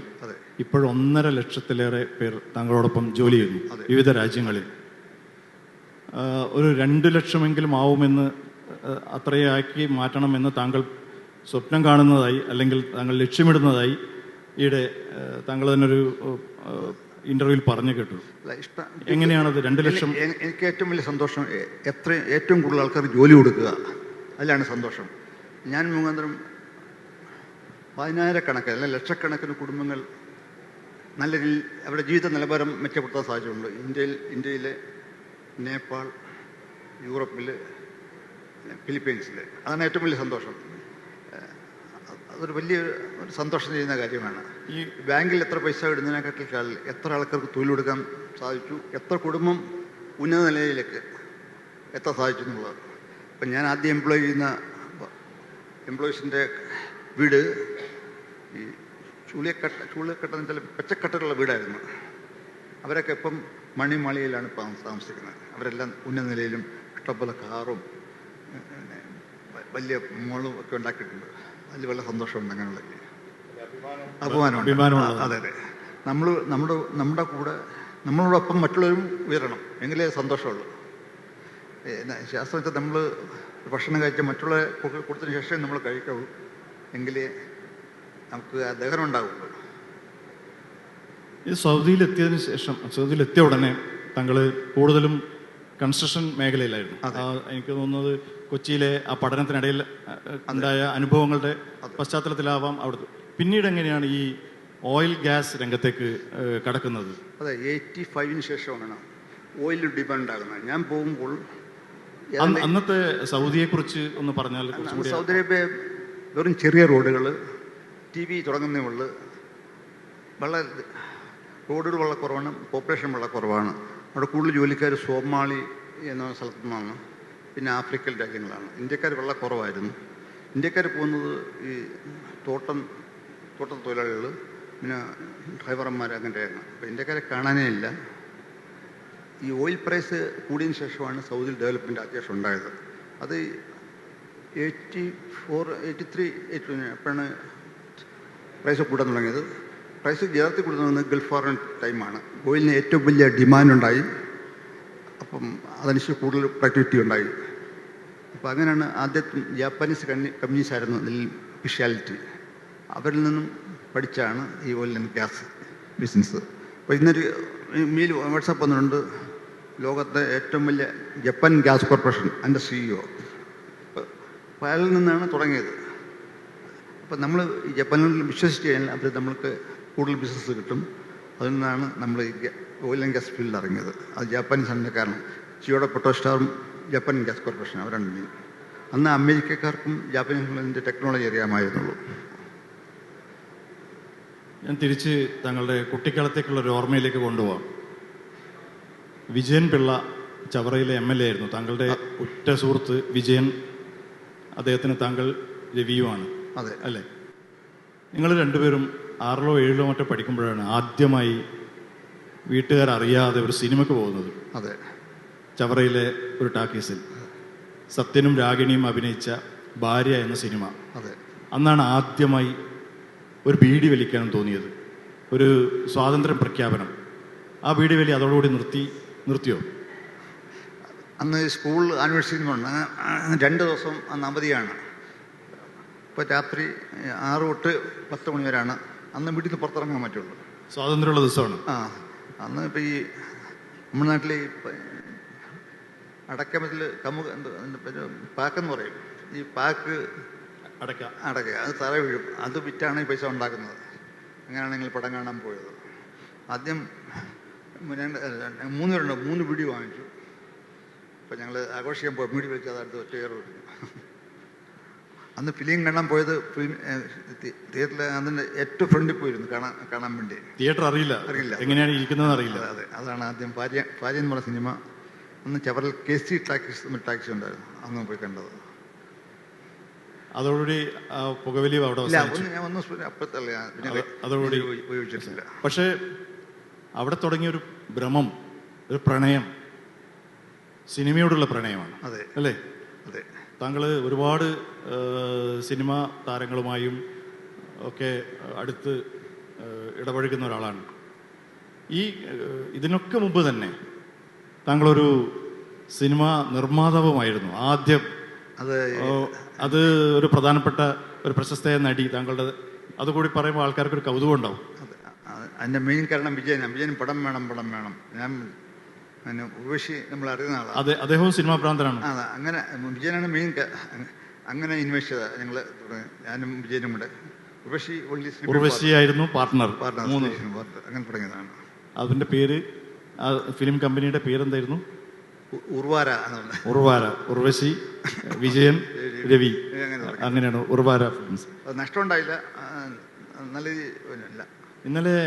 ഇപ്പോഴും 1.5 ലക്ഷത്തിലേറെ പേർ താങ്കളോടൊപ്പം ജോലി ചെയ്യുന്നു വിവിധ രാജ്യങ്ങളിൽ. ഒരു 2 ലക്ഷമെങ്കിലും ആവുമെന്ന്, അത്രയാക്കി മാറ്റണമെന്ന് താങ്കൾ സ്വപ്നം കാണുന്നതായി അല്ലെങ്കിൽ താങ്കൾ ലക്ഷ്യമിടുന്നതായി ഈയിടെ താങ്കൾ തന്നെ ഒരു ഇന്റർവ്യൂവിൽ പറഞ്ഞു കേട്ടു. എങ്ങനെയാണത് 2 ലക്ഷം? എനിക്ക് ഏറ്റവും വലിയ സന്തോഷം ഏറ്റവും കൂടുതൽ ആൾക്കാർ ജോലി കൊടുക്കുക, അതിലാണ് സന്തോഷം. ഞാൻ മുഖാന്തരം 10,000 അല്ല ലക്ഷക്കണക്കിന് കുടുംബങ്ങൾ നല്ല രീതിയിൽ അവരുടെ ജീവിത നിലവാരം മെച്ചപ്പെടുത്താൻ സാധിച്ചിട്ടുണ്ട്. ഇന്ത്യയിലെ നേപ്പാൾ, യൂറോപ്പിൽ, ഫിലിപ്പീൻസിൽ. അതാണ് ഏറ്റവും വലിയ സന്തോഷം. അതൊരു വലിയ ഒരു സന്തോഷം ചെയ്യുന്ന കാര്യമാണ്. ഈ ബാങ്കിൽ എത്ര പൈസ ഇടുന്നതിനെക്കാട്ടിൽ എത്ര ആൾക്കാർക്ക് തൊഴിൽ കൊടുക്കാൻ സാധിച്ചു, എത്ര കുടുംബം ഉന്നത നിലയിലേക്ക് എത്താൻ സാധിച്ചു എന്നുള്ളത്. അപ്പം ഞാൻ ആദ്യം എംപ്ലോയ് ചെയ്യുന്ന എംപ്ലോയീസിൻ്റെ വീട് ഈ ചൂളിക്കട്ട ചില പച്ചക്കട്ടകളുള്ള വീടായിരുന്നു. അവരൊക്കെ ഇപ്പം മണിമാളികയിലാണ് താമസിക്കുന്നത്. അവരെല്ലാം ഉന്നത നിലയിലും ഇഷ്ടംപോലെ കാറും വലിയ മോളും ഒക്കെ ഉണ്ടാക്കിയിട്ടുണ്ട്. അതിൽ വളരെ സന്തോഷമുണ്ട്. അങ്ങനെയുള്ള അഭിമാനമാണ്. അതെ അതെ. നമ്മുടെ കൂടെ നമ്മളോടൊപ്പം മറ്റുള്ളവരും ഉയരണം, എങ്കിലേ സന്തോഷമുള്ളൂ. ശാസ്ത്രം വെച്ചാൽ നമ്മൾ ഭക്ഷണം കഴിച്ചാൽ മറ്റുള്ള കൊടുത്തതിന് ശേഷം നമ്മൾ കഴിക്കാവൂ, എങ്കിലേ നമുക്ക് ആ ദഹനം ഉണ്ടാവുള്ളൂ. ഈ സൗദിയിലെത്തിയതിന് ശേഷം, സൗദിയിലെത്തിയ ഉടനെ താങ്കൾ കൂടുതലും കൺസ്ട്രക്ഷൻ മേഖലയിലായിരുന്നു. എനിക്ക് തോന്നുന്നത് കൊച്ചിയിലെ ആ പഠനത്തിനിടയിൽ ഉണ്ടായ അനുഭവങ്ങളുടെ പശ്ചാത്തലത്തിലാവാം അവിടുത്തെ. പിന്നീട് എങ്ങനെയാണ് ഈ ഓയിൽ ഗ്യാസ് രംഗത്തേക്ക് കടക്കുന്നത്? അതെ, 85 ശേഷമാണ് ഓയിൽ ഡിമാൻഡ് ആകുന്നത്. ഞാൻ പോകുമ്പോൾ അന്നത്തെ സൗദിയെ കുറിച്ച് ഒന്ന് പറഞ്ഞാൽ. സൗദി അറേബ്യ വെറും ചെറിയ റോഡുകൾ, TV തുടങ്ങുന്നേ ഉള്ളു. വളരെ റോഡുകൾ വളരെ കുറവാണ്, പോപ്പുലേഷൻ വളരെ കുറവാണ്. അവിടെ കൂടുതൽ ജോലിക്കാർ സോമാളി എന്ന സ്ഥലത്തു നിന്നാണ്, പിന്നെ ആഫ്രിക്കൻ രാജ്യങ്ങളാണ്. ഇന്ത്യക്കാർ വളരെ കുറവായിരുന്നു. ഇന്ത്യക്കാർ പോകുന്നത് ഈ തോട്ടം തൊഴിലാളികൾ, പിന്നെ ഡ്രൈവർമാർ, അങ്ങനെയായിരുന്നു. അപ്പോൾ ഇന്ത്യക്കാരെ കാണാനേ ഇല്ല. ഈ ഓയിൽ പ്രൈസ് കൂടിയതിന് ശേഷമാണ് സൗദിയിൽ ഡെവലപ്മെൻറ്റ് അത്യാവശ്യം ഉണ്ടായത്. അത് 84, 83, 82 അപ്പോഴാണ് പ്രൈസ് കൂടാൻ തുടങ്ങിയത്. പ്രൈസ് യഥാർത്ഥത്തിൽ കൂടുന്നത് ഗൾഫ് വാർ ടൈമാണ്. ഓയിലിന് ഏറ്റവും വലിയ ഡിമാൻഡ് ഉണ്ടായി. അപ്പം അതനുസരിച്ച് കൂടുതൽ പ്രൊഡക്ടിവിറ്റി ഉണ്ടായി. അപ്പം അങ്ങനെയാണ് ആദ്യത്തെ ജാപ്പാനീസ് കമ്പനീസായിരുന്നു ഇതിൽ സ്പെഷ്യാലിറ്റി. അവരിൽ നിന്നും പഠിച്ചാണ് ഈ ഓയിൽ ആൻഡ് ഗ്യാസ് ബിസിനസ്. അപ്പോൾ ഇന്നൊരു മെയിൽ വാട്സാപ്പ് വന്നിട്ടുണ്ട്, ലോകത്തെ ഏറ്റവും വലിയ ജപ്പാൻ ഗ്യാസ് കോർപ്പറേഷൻ അതിൻ്റെ CEO. അപ്പോൾ അയാളിൽ നിന്നാണ് തുടങ്ങിയത്. അപ്പോൾ നമ്മൾ ഈ ജപ്പാനിൽ വിശ്വസിച്ച് കഴിഞ്ഞാൽ അത് നമ്മൾക്ക് കൂടുതൽ ബിസിനസ് കിട്ടും. അതിൽ നിന്നാണ് നമ്മൾ ഈ ഓയിൽ ആൻഡ് ഗ്യാസ് ഫീൽഡിൽ ഇറങ്ങിയത്. അത് ജാപ്പാനീസാണ് കാരണം. ചിയോഡ പൊട്ടോസ്റ്റാറും ജപ്പാൻ ഗ്യാസ് കോർപ്പറേഷൻ അവരാണ് മെയിൻ. അന്ന് അമേരിക്കക്കാർക്കും ജാപ്പാനീസിൻ്റെ ടെക്നോളജി അറിയാമായിരുന്നുള്ളൂ. ഞാൻ തിരിച്ച് താങ്കളുടെ കുട്ടിക്കാലത്തേക്കുള്ള ഒരു ഓർമ്മയിലേക്ക് കൊണ്ടുപോകാം. വിജയൻ പിള്ള ചവറയിലെ MLA ആയിരുന്നു. താങ്കളുടെ ഉറ്റ സുഹൃത്ത് വിജയൻ, അദ്ദേഹത്തിന് താങ്കൾ രവിയുമാണ്. അതെ അല്ലേ? നിങ്ങൾ രണ്ടുപേരും 6ലോ 7ലോ മറ്റോ പഠിക്കുമ്പോഴാണ് ആദ്യമായി വീട്ടുകാരറിയാതെ ഒരു സിനിമയ്ക്ക് പോകുന്നത്. അതെ, ചവറയിലെ ഒരു ടാക്കീസിൽ സത്യനും രാഗിണിയും അഭിനയിച്ച ഭാര്യ എന്ന സിനിമ. അതെ, അന്നാണ് ആദ്യമായി ഒരു ബീഡി വലിക്കാൻ തോന്നിയത്. ഒരു സ്വാതന്ത്ര്യം പ്രഖ്യാപനം. ആ ബീഡി വലി അതോടുകൂടി നിർത്തിയോ? അന്ന് സ്കൂൾ ആനിവേഴ്സറി കൊണ്ട് 2 ദിവസം അന്ന് അവധിയാണ്. ഇപ്പോൾ രാത്രി 6 തൊട്ട് 10 മണി വരെയാണ് അന്ന് വീട്ടിൽ നിന്ന് പുറത്തിറങ്ങാൻ പറ്റുള്ളൂ. സ്വാതന്ത്ര്യമുള്ള ദിവസമാണ്. അന്ന് ഇപ്പോൾ ഈ നമ്മുടെ നാട്ടിൽ ഈ അടക്കമത്തിൽ പാക്കെന്ന് പറയും. ഈ പാക്ക് അടക്ക അത് തറ വീഴും. അത് വിറ്റാണ് ഈ പൈസ ഉണ്ടാക്കുന്നത്. അങ്ങനെയാണ് ഞങ്ങൾ പടം കാണാൻ പോയത്. ആദ്യം 3 വീഡിയോ വാങ്ങിച്ചു. അപ്പോൾ ഞങ്ങൾ ആഘോഷിക്കാൻ പോയി വീഡിയോ വിളിച്ച് അതടുത്ത് ഒറ്റ കയറി വിളിച്ചു. അന്ന് ഫിലിം കാണാൻ പോയത് തിയേറ്ററിൽ അതിൻ്റെ ഏറ്റവും ഫ്രണ്ടിൽ പോയിരുന്നു കാണാൻ വേണ്ടി. തിയേറ്റർ അറിയില്ല എങ്ങനെയാണ് ഇരിക്കുന്നത് അറിയില്ല. അതെ, അതാണ് ആദ്യം ഭാര്യ എന്ന് പറഞ്ഞ സിനിമ. അന്ന് ചവറൽ KC ടാക്സി ഉണ്ടായിരുന്നു. അന്ന് പോയി കണ്ടത്. അതോടുകൂടി പുകവലി അവിടെ ഞാൻ ഒന്നും അപ്പത്തല്ല അതോടുകൂടി ഉപയോഗിച്ചിട്ടില്ല. പക്ഷേ അവിടെ തുടങ്ങിയൊരു ഭ്രമം, ഒരു പ്രണയം, സിനിമയോടുള്ള പ്രണയമാണ്. അതെ അല്ലേ? അതെ. താങ്കൾ ഒരുപാട് സിനിമാ താരങ്ങളുമായും ഒക്കെ അടുത്ത് ഇടപഴകുന്ന ഒരാളാണ്. ഇതിനൊക്കെ മുമ്പ് തന്നെ താങ്കളൊരു സിനിമാ നിർമ്മാതാവുമായിരുന്നു ആദ്യം. അത് ഒരു പ്രധാനപ്പെട്ട ഒരു പ്രശസ്തയായ നടി താങ്കളുടെ. അതുകൂടി പറയുമ്പോൾ ആൾക്കാർക്ക് ഒരു കൗതുകം ഉണ്ടാവും. അതിൻ്റെ മെയിൻ കാരണം വിജയൻ പടം വേണം. ഞാൻ ഉർവശി നമ്മൾ അറിയുന്ന ആളാണ്. അതെ, അദ്ദേഹവും സിനിമാ ഭ്രാന്തനാണ്. അങ്ങനെ വിജയനാണ് മെയിൻ. അങ്ങനെ ഇൻവെസ്റ്റ് ചെയ്ത ഞങ്ങൾ, ഞാനും വിജയനും കൂടെ. ഉർവശിയായിരുന്നു പാർട്ട്ണർ. അങ്ങനെ തുടങ്ങിയതാണ്. അതിന്റെ പേര്, ഫിലിം കമ്പനിയുടെ പേരെന്തായിരുന്നു? ഉർവാര. ഉർവശി, വിജയൻ, രവി, അങ്ങനെയാണ് ഉർവാര ഫിലിംസ്. നഷ്ടമുണ്ടായില്ല, നല്ല രീതിയില്ല. ഇന്നലെ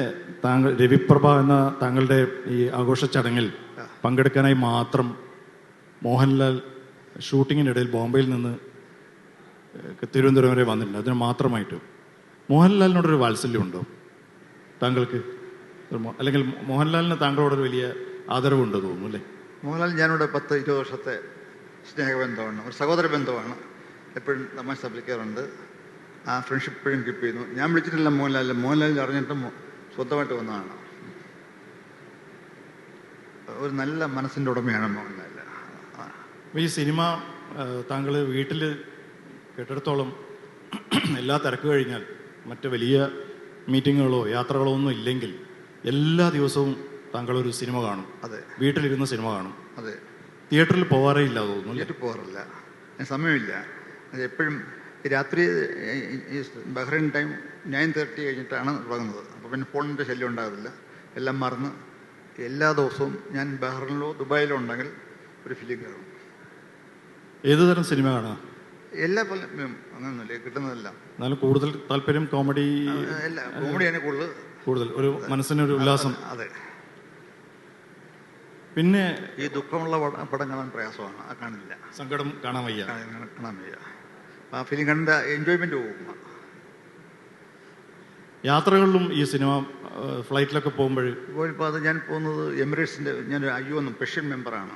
താങ്കൾ രവിപ്രഭ എന്ന താങ്കളുടെ ഈ ആഘോഷ ചടങ്ങിൽ പങ്കെടുക്കാനായി മാത്രം മോഹൻലാൽ ഷൂട്ടിങ്ങിനിടയിൽ ബോംബെയിൽ നിന്ന് തിരുവനന്തപുരം വരെ വന്നിട്ടുണ്ട്. അതിന് മാത്രമായിട്ട് മോഹൻലാലിനോടൊരു വാത്സല്യമുണ്ടോ താങ്കൾക്ക്? അല്ലെങ്കിൽ മോഹൻലാലിന് താങ്കളോടൊരു വലിയ ആദരവുണ്ടോ തോന്നുന്നു അല്ലേ? മോഹൻലാൽ ഞാനിവിടെ 10-20 വർഷത്തെ സ്നേഹബന്ധമാണ്, ഒരു സഹോദര ബന്ധമാണ്. എപ്പോഴും തമാശ വിളിക്കാറുണ്ട്. ആ ഫ്രണ്ട്ഷിപ്പ് എപ്പോഴും കീപ്പ് ചെയ്യുന്നു. ഞാൻ വിളിച്ചിട്ടില്ല മോഹൻലാലിൽ അറിഞ്ഞിട്ടും സ്വന്തമായിട്ട് വന്നതാണ്. ഒരു നല്ല മനസ്സിൻ്റെ ഉടമയാണ് മോഹൻലാൽ. ഈ സിനിമ താങ്കൾ വീട്ടിൽ കേട്ടിടത്തോളം എല്ലാ തിരക്ക് കഴിഞ്ഞാൽ മറ്റ് വലിയ മീറ്റിങ്ങുകളോ യാത്രകളോ ഒന്നും ഇല്ലെങ്കിൽ എല്ലാ ദിവസവും താങ്കളൊരു സിനിമ കാണും. അതെ, വീട്ടിലിരുന്ന് സിനിമ കാണും. അതെ. തിയേറ്ററിൽ പോവാറേ ഇല്ല തോന്നുന്നു. തിയേറ്ററിൽ പോകാറില്ല, സമയമില്ല. അത് എപ്പോഴും രാത്രി ബഹ്റൈൻ ടൈം 9:30 കഴിഞ്ഞിട്ടാണ് തുടങ്ങുന്നത്. അപ്പോൾ പിന്നെ ഫോണിൻ്റെ ശല്യം ഉണ്ടാകുന്നില്ല. എല്ലാം മറന്ന് എല്ലാ ദിവസവും ഞാൻ ബഹ്റൈനിലോ ദുബായിലോ ഉണ്ടെങ്കിൽ ഒരു ഫിലിം കാണും. ഏതുതരം സിനിമ കാണാം? എല്ലാ ഫിലിം അങ്ങനെയൊന്നുമില്ല, കിട്ടുന്നതെല്ലാം. എന്നാലും കൂടുതൽ താല്പര്യം കോമഡി? കോമഡിയാണ് കൂടുതൽ ഒരു മനസ്സിനൊരു ഉല്ലാസം. അതെ. പിന്നെ ഈ ദുഃഖമുള്ള പടം കാണാൻ പ്രയാസമാണ്, അത് കാണില്ല. സങ്കടം കാണാൻ വയ്യ. ആ ഫിലിം കണ്ട എൻജോയ്മെന്റ് പോകും. യാത്രകളിലും ഈ സിനിമ ഫ്ലൈറ്റിലൊക്കെ പോകുമ്പോൾ ഇപ്പോൾ അത് ഞാൻ പോകുന്നത് എമിറേറ്റ്സിൻ്റെ, ഞാൻ IO പെർഷ്യൻ മെമ്പറാണ്.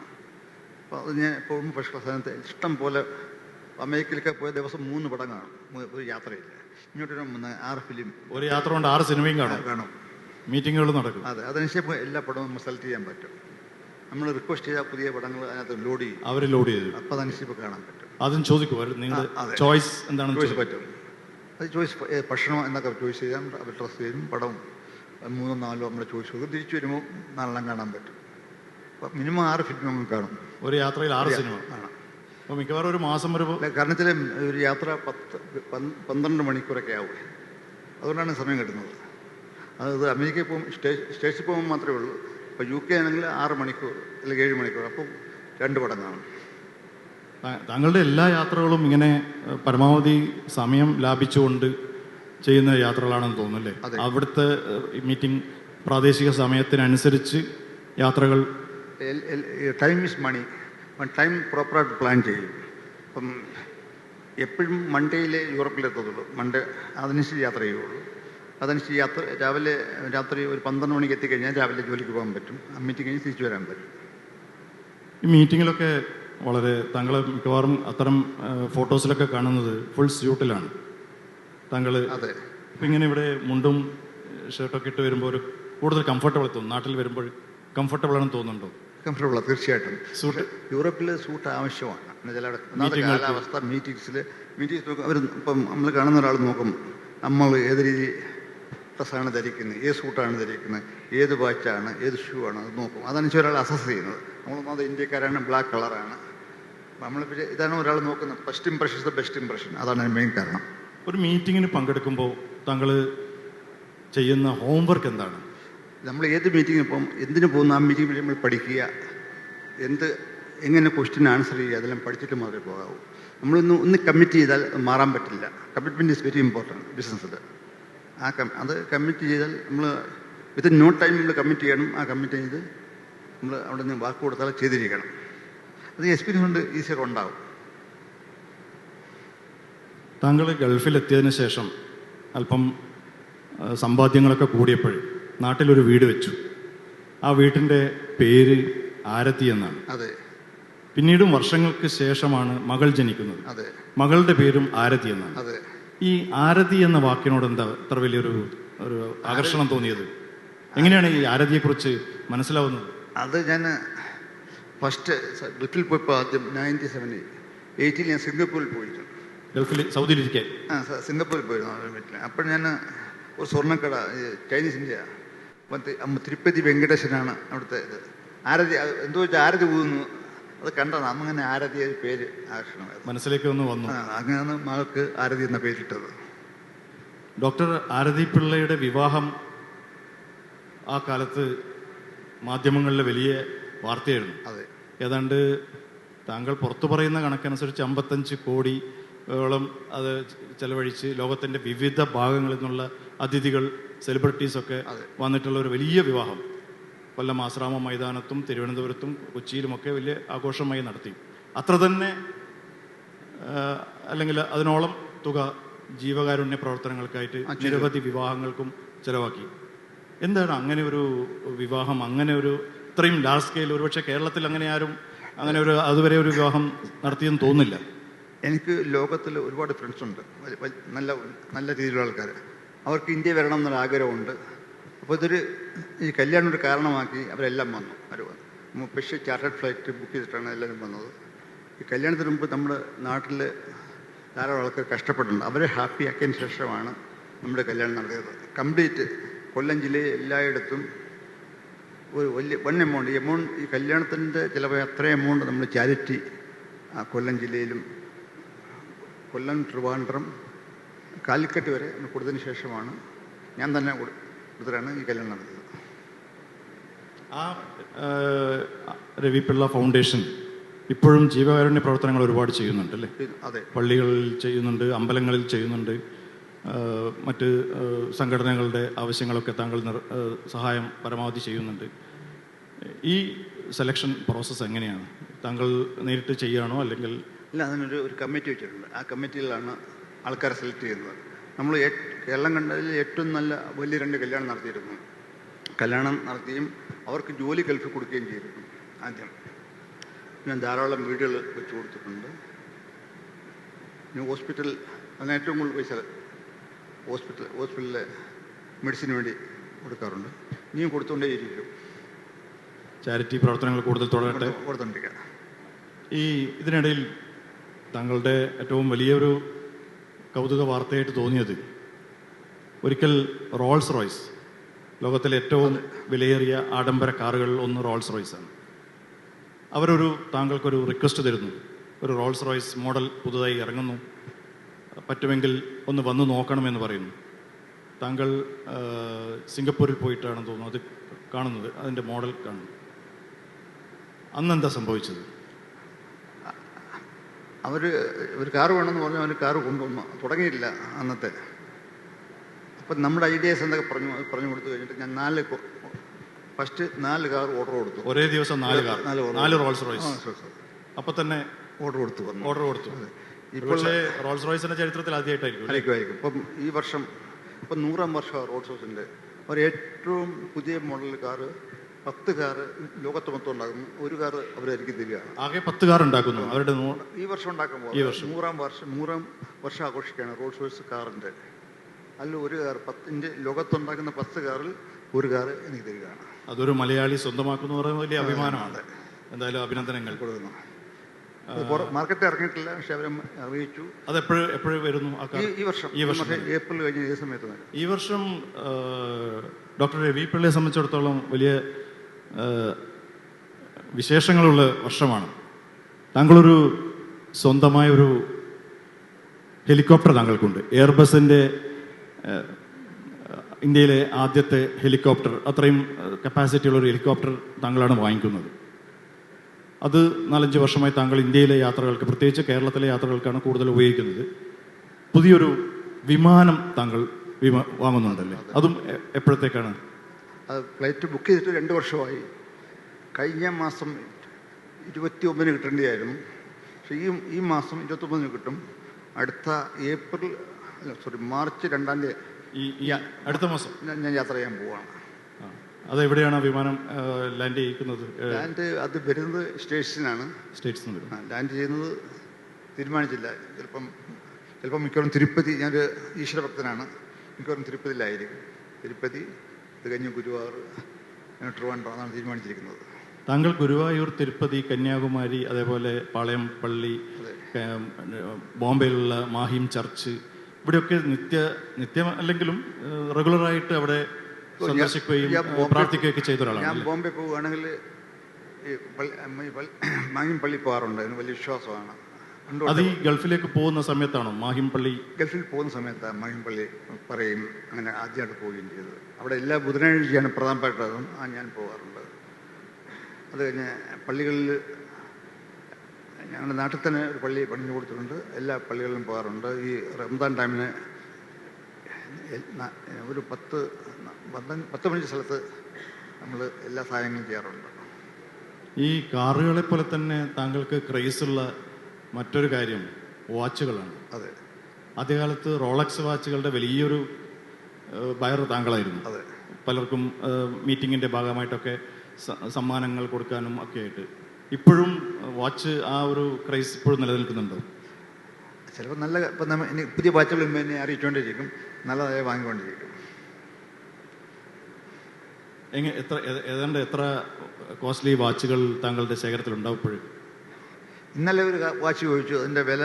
അപ്പോൾ അത് ഞാൻ പോകുമ്പോൾ ഫസ്റ്റ് ക്ലാസ് അതിനകത്ത് ഇഷ്ടം പോലെ. അമേരിക്കയിലൊക്കെ പോയ ദിവസം 3 പടം കാണും ഒരു യാത്രയില്ല. ഇങ്ങോട്ടൊരു 6 ഫിലിം. ഒരു യാത്ര കൊണ്ട് 6 സിനിമയും കാണും. മീറ്റിങ്ങുകൾ നടക്കും. അതെ, അതനുസരിച്ച് എല്ലാ പടവും നമ്മൾ സെലക്ട് ചെയ്യാൻ പറ്റും. നമ്മൾ റിക്വസ്റ്റ് ചെയ്താൽ പുതിയ പടങ്ങൾ അതിനകത്ത് ലോഡ് ചെയ്യും. അവർ ലോഡ് ചെയ്തു. അപ്പോൾ അതനുസരിച്ച് കാണാൻ പറ്റും. അതും ചോദിക്കും നിങ്ങൾ ചോയ്സ് എന്താണെന്ന് ചോയ്സ് പറ്റും. അത് ചോയ്സ് ഭക്ഷണം എന്നൊക്കെ ചോയ്സ് ചെയ്യാൻ അവർ ഡ്രസ് ചെയ്യും. പടം 3-4 നമ്മൾ ചോയ്സ് കൊടുക്കും. തിരിച്ചു വരുമ്പോൾ 4 കാണാൻ പറ്റും. മിനിമം 6 ഫിലിം നമ്മൾ കാണും. ഒരു യാത്രയിൽ 6 സിനിമ ആണ്. അപ്പോൾ മിക്കവാറും ഒരു മാസം ഒരു കാരണം വെച്ചാൽ ഒരു യാത്ര 12 മണിക്കൂറൊക്കെ ആവും. അതുകൊണ്ടാണ് സമയം കിട്ടുന്നത്. അത് അമേരിക്കയിൽ പോകും, സ്റ്റേറ്റ്സിൽ പോകുമ്പോൾ മാത്രമേ ഉള്ളൂ. ഇപ്പോൾ UK ആണെങ്കിൽ 6 മണിക്കൂർ അല്ലെങ്കിൽ 7 മണിക്കൂർ, അപ്പം 2 പടം കാണും. താങ്കളുടെ എല്ലാ യാത്രകളും ഇങ്ങനെ പരമാവധി സമയം ലാഭിച്ചുകൊണ്ട് ചെയ്യുന്ന യാത്രകളാണെന്ന് തോന്നുന്നല്ലേ? അവിടുത്തെ മീറ്റിംഗ് പ്രാദേശിക സമയത്തിനനുസരിച്ച് യാത്രകൾ. Time is money. ടൈം പ്രോപ്പറായിട്ട് പ്ലാൻ ചെയ്യും. അപ്പം എപ്പോഴും മൺഡേയിൽ യൂറോപ്പിലെത്തത്തുള്ളൂ. മൺഡേ അതനുസരിച്ച് യാത്ര ചെയ്യുള്ളൂ. അതനുസരിച്ച് രാവിലെ രാത്രി ഒരു 12 മണിക്ക് എത്തിക്കഴിഞ്ഞാൽ രാവിലെ ജോലിക്ക് പോകാൻ പറ്റും. ആ മീറ്റിംഗ് കഴിഞ്ഞ് തിരിച്ചു വരാൻ പറ്റും. ഈ മീറ്റിങ്ങിലൊക്കെ വളരെ താങ്കൾ മിക്കവാറും അത്തരം ഫോട്ടോസിലൊക്കെ കാണുന്നത് ഫുൾ സ്യൂട്ടിലാണ് താങ്കൾ. അതെ. ഇപ്പം ഇങ്ങനെ ഇവിടെ മുണ്ടും ഷർട്ടൊക്കെ ഇട്ട് വരുമ്പോൾ ഒരു കൂടുതൽ കംഫർട്ടബിൾ തോന്നും. നാട്ടിൽ വരുമ്പോൾ കംഫർട്ടബിൾ ആണെന്ന് തോന്നുന്നുണ്ടോ? കംഫർട്ടബിളാണ്, തീർച്ചയായിട്ടും. സൂട്ട് യൂറോപ്പിൽ സൂട്ട് ആവശ്യമാണ്. എന്നുവെച്ചാൽ അവിടെ കാലാവസ്ഥ, മീറ്റിങ്സ് അവർ ഇപ്പം നമ്മൾ കാണുന്ന ഒരാൾ നോക്കും നമ്മൾ ഏത് രീതി ഡ്രസ്സാണ് ധരിക്കുന്നത്, ഏത് സൂട്ടാണ് ധരിക്കുന്നത്, ഏത് വാച്ചാണ്, ഏത് ഷൂ ആണ്, അത് നോക്കും. അതനുസരിച്ച് ഒരാൾ അസസ് ചെയ്യുന്നത്. നമ്മളൊന്നാമത് ഇന്ത്യക്കാരാണ്, ബ്ലാക്ക് കളറാണ്. നമ്മൾ ഇതാണ് ഒരാൾ നോക്കുന്നത്. First impression is the best impression. അതാണ് മെയിൻ കാരണം. ഒരു മീറ്റിങ്ങിന് പങ്കെടുക്കുമ്പോൾ താങ്കൾ ചെയ്യുന്ന ഹോംവർക്ക് എന്താണ്? നമ്മൾ ഏത് മീറ്റിങ്ങിന് പോകും, എന്തിനു പോകുന്നു, ആ മീറ്റിംഗ് നമ്മൾ പഠിക്കുക, എങ്ങനെ ക്വസ്റ്റ്യൻ ആൻസർ ചെയ്യുക, അതെല്ലാം പഠിച്ചിട്ട് മാത്രമേ പോകാവൂ. ഒന്ന് കമ്മിറ്റ് ചെയ്താൽ മാറാൻ പറ്റില്ല. കമ്മിറ്റ്മെൻറ്റ് ഈസ് വെരി ഇമ്പോർട്ടൻറ്റ് ബിസിനസ്സിൽ. അത് കമ്മിറ്റ് ചെയ്താൽ നമ്മൾ വിത്തിൻ നോ ടൈം നമ്മൾ കമ്മിറ്റ് ചെയ്യണം. ആ കമ്മിറ്റ് ചെയ്ത് നമ്മൾ അവിടെ നിന്ന് വാക്ക് കൊടുത്താൽ ചെയ്തിരിക്കണം. അത് എക്സ്പീരിയൻസ് കൊണ്ട് ഈസിയർ ഉണ്ടാവും. താങ്കൾ ഗൾഫിലെത്തിയതിന് ശേഷം അല്പം സമ്പാദ്യങ്ങളൊക്കെ കൂടിയപ്പോൾ നാട്ടിലൊരു വീട് വെച്ചു. ആ വീട്ടിൻ്റെ പേര് ആരതി എന്നാണ്. അതെ. പിന്നീടും വർഷങ്ങൾക്ക് ശേഷമാണ് മകൾ ജനിക്കുന്നത്. അതെ. മകളുടെ പേരും ആരതി എന്നാണ്. അതെ. ഈ ആരതി എന്ന വാക്കിനോട് എന്താ ഇത്ര വലിയൊരു ആകർഷണം തോന്നിയത്? എങ്ങനെയാണ് ഈ ആരതിയെക്കുറിച്ച് മനസ്സിലാവുന്നത്? അത് ഞാൻ ഫസ്റ്റ് ഗൾഫിൽ പോയപ്പോൾ ആദ്യം 1978 ഞാൻ സിംഗപ്പൂരിൽ പോയിരുന്നു. ഗൾഫിൽ സൗദിയിലിരിക്കാൻ? സിംഗപ്പൂരിൽ പോയിരുന്നു. അപ്പോൾ ഞാൻ ഒരു സ്വർണ്ണക്കട, ചൈനീസിൻ്റെ തിരുപ്പതി വെങ്കടേശനാണ് അവിടുത്തെ ഇത്. ആരതി എന്തോ വെച്ചാൽ ആരതി ഊതുന്നു, അത് കണ്ടതാണ്. അങ്ങനെ ആരതി പേര് ആകർഷണമായത്, മനസ്സിലേക്ക് ഒന്ന് വന്നു. അങ്ങനെയാണ് മകൾക്ക് ആരതി എന്ന പേരിട്ടത്. ഡോക്ടർ ആരതി പിള്ളയുടെ വിവാഹം ആ കാലത്ത് മാധ്യമങ്ങളിലെ വലിയ വാർത്തയായിരുന്നു. അതെ. ഏതാണ്ട് താങ്കൾ പുറത്തു പറയുന്ന കണക്കനുസരിച്ച് 55 കോടിയോളം അത് ചെലവഴിച്ച് ലോകത്തിൻ്റെ വിവിധ ഭാഗങ്ങളിൽ നിന്നുള്ള അതിഥികൾ, സെലിബ്രിറ്റീസൊക്കെ വന്നിട്ടുള്ള ഒരു വലിയ വിവാഹം കൊല്ലം ആശ്രാമ മൈതാനത്തും തിരുവനന്തപുരത്തും കൊച്ചിയിലുമൊക്കെ വലിയ ആഘോഷമായി നടത്തി. അത്ര തന്നെ അല്ലെങ്കിൽ അതിനോളം തുക ജീവകാരുണ്യ പ്രവർത്തനങ്ങൾക്കായിട്ട് നിരവധി വിവാഹങ്ങൾക്കും ചെലവാക്കി. എന്താണ് അങ്ങനെ ഒരു വിവാഹം, അങ്ങനെ ഒരു ഇത്രയും ലാർജ് സ്കെയിൽ? ഒരുപക്ഷെ കേരളത്തിൽ അങ്ങനെ ഒരു അതുവരെ ഒരു വിവാഹം നടത്തിയെന്ന് തോന്നുന്നില്ല. എനിക്ക് ലോകത്തിൽ ഒരുപാട് ഫ്രണ്ട്സ് ഉണ്ട്, നല്ല നല്ല രീതിയിലുള്ള ആൾക്കാർ. അവർക്ക് ഇന്ത്യ വരണം എന്നൊരു ആഗ്രഹമുണ്ട്. അപ്പോൾ ഈ കല്യാണം ഒരു കാരണമാക്കി അവരെല്ലാം വന്നു. പക്ഷേ ചാർട്ടേഡ് ഫ്ലൈറ്റ് ബുക്ക് ചെയ്തിട്ടാണ് എല്ലാവരും വന്നത്. ഈ കല്യാണത്തിന് മുമ്പ് നമ്മുടെ നാട്ടിൽ ധാരാളം ആൾക്കാർ കഷ്ടപ്പെട്ടിട്ടുണ്ട്. അവരെ ഹാപ്പി ആക്കിയതിന് ശേഷമാണ് നമ്മുടെ കല്യാണം നടത്തിയത്. കംപ്ലീറ്റ് കൊല്ലം ജില്ലയിൽ എല്ലായിടത്തും ഒരു വലിയ എമൗണ്ട് ഈ കല്യാണത്തിൻ്റെ ചിലപ്പോൾ അത്ര എമൗണ്ട് നമ്മൾ ചാരിറ്റി കൊല്ലം ജില്ലയിലും കൊല്ലം, ട്രിവാൻഡ്രം, കാലിക്കറ്റ് വരെ കൊടുത്തതിന് ശേഷമാണ് ഞാൻ തന്നെ കൊടുത്തിട്ടാണ് ഈ കല്യാണം നടത്തിയത്. ആ രവിപിള്ള ഫൗണ്ടേഷൻ ഇപ്പോഴും ജീവകാരുണ്യ പ്രവർത്തനങ്ങൾ ഒരുപാട് ചെയ്യുന്നുണ്ട് അല്ലേ? അതെ. പള്ളികളിൽ ചെയ്യുന്നുണ്ട്, അമ്പലങ്ങളിൽ ചെയ്യുന്നുണ്ട്, മറ്റ് സംഘടനകളുടെ ആവശ്യങ്ങളൊക്കെ താങ്കൾ സഹായം പരമാവധി ചെയ്യുന്നുണ്ട്. ഈ സെലക്ഷൻ പ്രോസസ്സ് എങ്ങനെയാണ്? താങ്കൾ നേരിട്ട് ചെയ്യുകയാണോ അല്ലെങ്കിൽ? ഇല്ല, അതിനൊരു കമ്മിറ്റി വെച്ചിട്ടുണ്ട്. ആ കമ്മിറ്റിയിലാണ് ആൾക്കാരെ സെലക്ട് ചെയ്യുന്നത്. നമ്മൾ കേരളം കണ്ടതിൽ ഏറ്റവും നല്ല വലിയ 2 കല്യാണം നടത്തിയിരുന്നു. കല്യാണം നടത്തിയും അവർക്ക് ജോലി ഗൾഫിൽ കൊടുക്കുകയും ചെയ്തിരുന്നു ആദ്യം. പിന്നെ ധാരാളം വീടുകൾ വെച്ച് കൊടുത്തിട്ടുണ്ട്. പിന്നെ ഹോസ്പിറ്റൽ, അതിന് ഏറ്റവും കൂടുതൽ പൈസ ഹോസ്പിറ്റലിലെ മെഡിസിന് വേണ്ടി കൊടുക്കാറുണ്ട്. ഇനിയും കൊടുത്തുകൊണ്ടേയിരിക്കും. ചാരിറ്റി പ്രവർത്തനങ്ങൾ കൂടുതൽ കൊടുത്തോണ്ടിരിക്കുക. ഇതിനിടയിൽ താങ്കളുടെ ഏറ്റവും വലിയൊരു കൗതുക വാർത്തയായിട്ട് തോന്നിയത് ഒരിക്കൽ റോൾസ് റോയ്സ്, ലോകത്തിലെ ഏറ്റവും വിലയേറിയ ആഡംബര കാറുകളിൽ ഒന്ന് റോൾസ് റോയ്സാണ്. താങ്കൾക്കൊരു റിക്വസ്റ്റ് തരുന്നു. ഒരു റോൾസ് റോയ്സ് മോഡൽ പുതുതായി ഇറങ്ങുന്നു, പറ്റുമെങ്കിൽ ഒന്ന് വന്ന് നോക്കണമെന്ന് പറയുന്നു. താങ്കൾ സിംഗപ്പൂരിൽ പോയിട്ടാണെന്ന് തോന്നുന്നു അത് കാണുന്നത്, അതിൻ്റെ മോഡൽ കാണുന്നു. അന്നെന്താ സംഭവിച്ചത്? ഒരു കാറ് വേണമെന്ന് പറഞ്ഞാൽ അവർ കാറ് കൊണ്ടുവന്നു, തുടങ്ങിയില്ല അന്നത്തെ. അപ്പം നമ്മുടെ ഐഡിയാസ് എന്തൊക്കെ പറഞ്ഞു കൊടുത്തു കഴിഞ്ഞിട്ട് ഞാൻ 4 കാർ ഓർഡർ കൊടുത്തു. ഒരേ ദിവസം 4 റോൾസ് റോയ്സ്. അപ്പൊ തന്നെ ഓർഡർ കൊടുത്തു. ഇപ്പോൾ റോൾസ് റോയ്സിന്റെ ചരിത്രത്തിൽ ആദ്യമായിട്ടായിരിക്കും. ഇപ്പം ഈ വർഷം 100-ാം വർഷം റോൾസ് റോയ്സിന്റെ ഒരു ഏറ്റവും പുതിയ മോഡൽ കാറ് 10 കാറ് ലോകത്ത് മൊത്തം ഉണ്ടാകുന്നു. ഒരു കാറ് അവരായിരിക്കും തരികയാണ്. ആകെ 10 കാർ ഉണ്ടാക്കുന്നു അവരുടെ. ഈ വർഷം ഉണ്ടാക്കാൻ പോകുന്നത് 100-ാം വർഷം ആഘോഷിക്കുകയാണ് റോൾസ് റോയ്സ് കാറിന്റെ. അതിൽ ഒരു കാർ ലോകത്തുണ്ടാക്കുന്ന 10 കാറിൽ ഒരു കാറ് എനിക്ക് തരികയാണ്. അതൊരു മലയാളി സ്വന്തമാക്കുന്ന പറയുന്നത് വലിയ അഭിമാനമാണ്. എന്തായാലും അഭിനന്ദനങ്ങൾ കൊടുക്കുന്നു. മാർക്കറ്റ് ഇറങ്ങിയിട്ടില്ല, പക്ഷെ അവരെ അറിയിച്ചു. അത് എപ്പോഴും വരുന്നു? ഈ വർഷം ഏപ്രിൽ കഴിഞ്ഞ ഈ സമയത്ത്. ഈ വർഷം ഡോക്ടർ രവി പിള്ളയെ സംബന്ധിച്ചിടത്തോളം വലിയ വിശേഷങ്ങളുള്ള വർഷമാണ്. താങ്കളൊരു സ്വന്തമായൊരു ഹെലികോപ്റ്റർ താങ്കൾക്കുണ്ട്. എയർബസിൻ്റെ ഇന്ത്യയിലെ ആദ്യത്തെ ഹെലികോപ്റ്റർ, അത്രയും കപ്പാസിറ്റിയുള്ള ഒരു ഹെലികോപ്റ്റർ താങ്കളാണ് വാങ്ങിക്കുന്നത്. അത് 4-5 വർഷമായി താങ്കൾ ഇന്ത്യയിലെ യാത്രകൾക്ക്, പ്രത്യേകിച്ച് കേരളത്തിലെ യാത്രകൾക്കാണ് കൂടുതൽ ഉപയോഗിക്കുന്നത്. പുതിയൊരു വിമാനം താങ്കൾ വാങ്ങുന്നുണ്ടല്ലേ? അതും എപ്പോഴത്തേക്കാണ്? അത് ഫ്ലൈറ്റ് ബുക്ക് ചെയ്തിട്ട് 2 വർഷമായി. കഴിഞ്ഞ മാസം 29-ന് കിട്ടേണ്ടതായിരുന്നു, പക്ഷേ ഈ മാസം 29-ന് കിട്ടും. അടുത്ത മാർച്ച് 2-ാം തീയതി അടുത്ത മാസം ഞാൻ യാത്ര ചെയ്യാൻ പോവാണ്. അതെവിടെയാണ് വിമാനം ലാൻഡ് ചെയ്യിക്കുന്നത്? അത് വരുന്നത് സ്റ്റേറ്റ്സിനാണ്. ലാൻഡ് ചെയ്യുന്നത് തീരുമാനിച്ചില്ല. ചിലപ്പം മിക്കവാറും തിരുപ്പതി. ഞാനൊരു ഈശ്വരഭക്തനാണ്. മിക്കവാറും തിരുപ്പതിയിലായിരിക്കും. തിരുപ്പതി, ഇത് കഴിഞ്ഞ് ഗുരുവായൂർ, ട്രിവാൻഡ്രം എന്നാണ് തീരുമാനിച്ചിരിക്കുന്നത്. താങ്കൾ ഗുരുവായൂർ, തിരുപ്പതി, കന്യാകുമാരി, അതേപോലെ പാളയം പള്ളി, ബോംബെയിലുള്ള മാഹിം ചർച്ച്, ഇവിടെയൊക്കെ നിത്യം അല്ലെങ്കിലും റെഗുലറായിട്ട് അവിടെ സന്ദർശിക്കുകയും പ്രാർത്ഥിക്കുകയൊക്കെ ചെയ്ത ഒരാളാണ്. ഞാൻ ബോംബെ പോവുകയാണെങ്കിൽ മാഹിം പള്ളി പോകാറുണ്ട്. അതിന് വലിയ വിശ്വാസമാണ്. അത് ഈ ഗൾഫിലേക്ക് പോകുന്ന സമയത്താണോ മാഹിം പള്ളി? ഗൾഫിൽ പോകുന്ന സമയത്താണ് മാഹിം പള്ളി പറയും. അങ്ങനെ ആദ്യമായിട്ട് പോവുകയും ചെയ്തത്. അവിടെ എല്ലാ ബുധനാഴ്ചയാണ് പ്രധാനപ്പെട്ടതും ഞാൻ പോകാറുണ്ട്. അത് കഴിഞ്ഞ് പള്ളികളിൽ ഞങ്ങളുടെ നാട്ടിൽ തന്നെ ഒരു പള്ളി പണിഞ്ഞു കൊടുത്തിട്ടുണ്ട്. എല്ലാ പള്ളികളിലും പോകാറുണ്ട്. ഈ റംസാൻ ടൈമിന് ഒരു 10-15 സ്ഥലത്ത് നമ്മൾ എല്ലാ സഹായങ്ങളും ചെയ്യാറുണ്ട്. ഈ കാറുകളെ പോലെ തന്നെ താങ്കൾക്ക് ക്രേസുള്ള മറ്റൊരു കാര്യം വാച്ചുകളാണ്. അതെ. ആദ്യകാലത്ത് റോളക്സ് വാച്ചുകളുടെ വലിയൊരു ബയർ താങ്കളായിരുന്നു. അതെ. പലർക്കും മീറ്റിങ്ങിൻ്റെ ഭാഗമായിട്ടൊക്കെ സമ്മാനങ്ങൾ കൊടുക്കാനും ഒക്കെ ആയിട്ട്. ഇപ്പോഴും വാച്ച് ആ ഒരു ക്രൈസ് ഇപ്പോഴും നിലനിൽക്കുന്നുണ്ടോ? ചിലപ്പോൾ നല്ല പുതിയ വാച്ചുകൾ എന്നെ അറിയിച്ചുകൊണ്ടിരിക്കും, നല്ലതായി വാങ്ങിക്കൊണ്ടിരിക്കും. ഏതാണ്ട് എത്ര കോസ്റ്റ്ലി വാച്ചുകൾ താങ്കളുടെ ശേഖരത്തിലുണ്ടാവും ഇപ്പോഴും? ഇന്നലെ ഒരു വാച്ച് ചോദിച്ചു, അതിൻ്റെ വില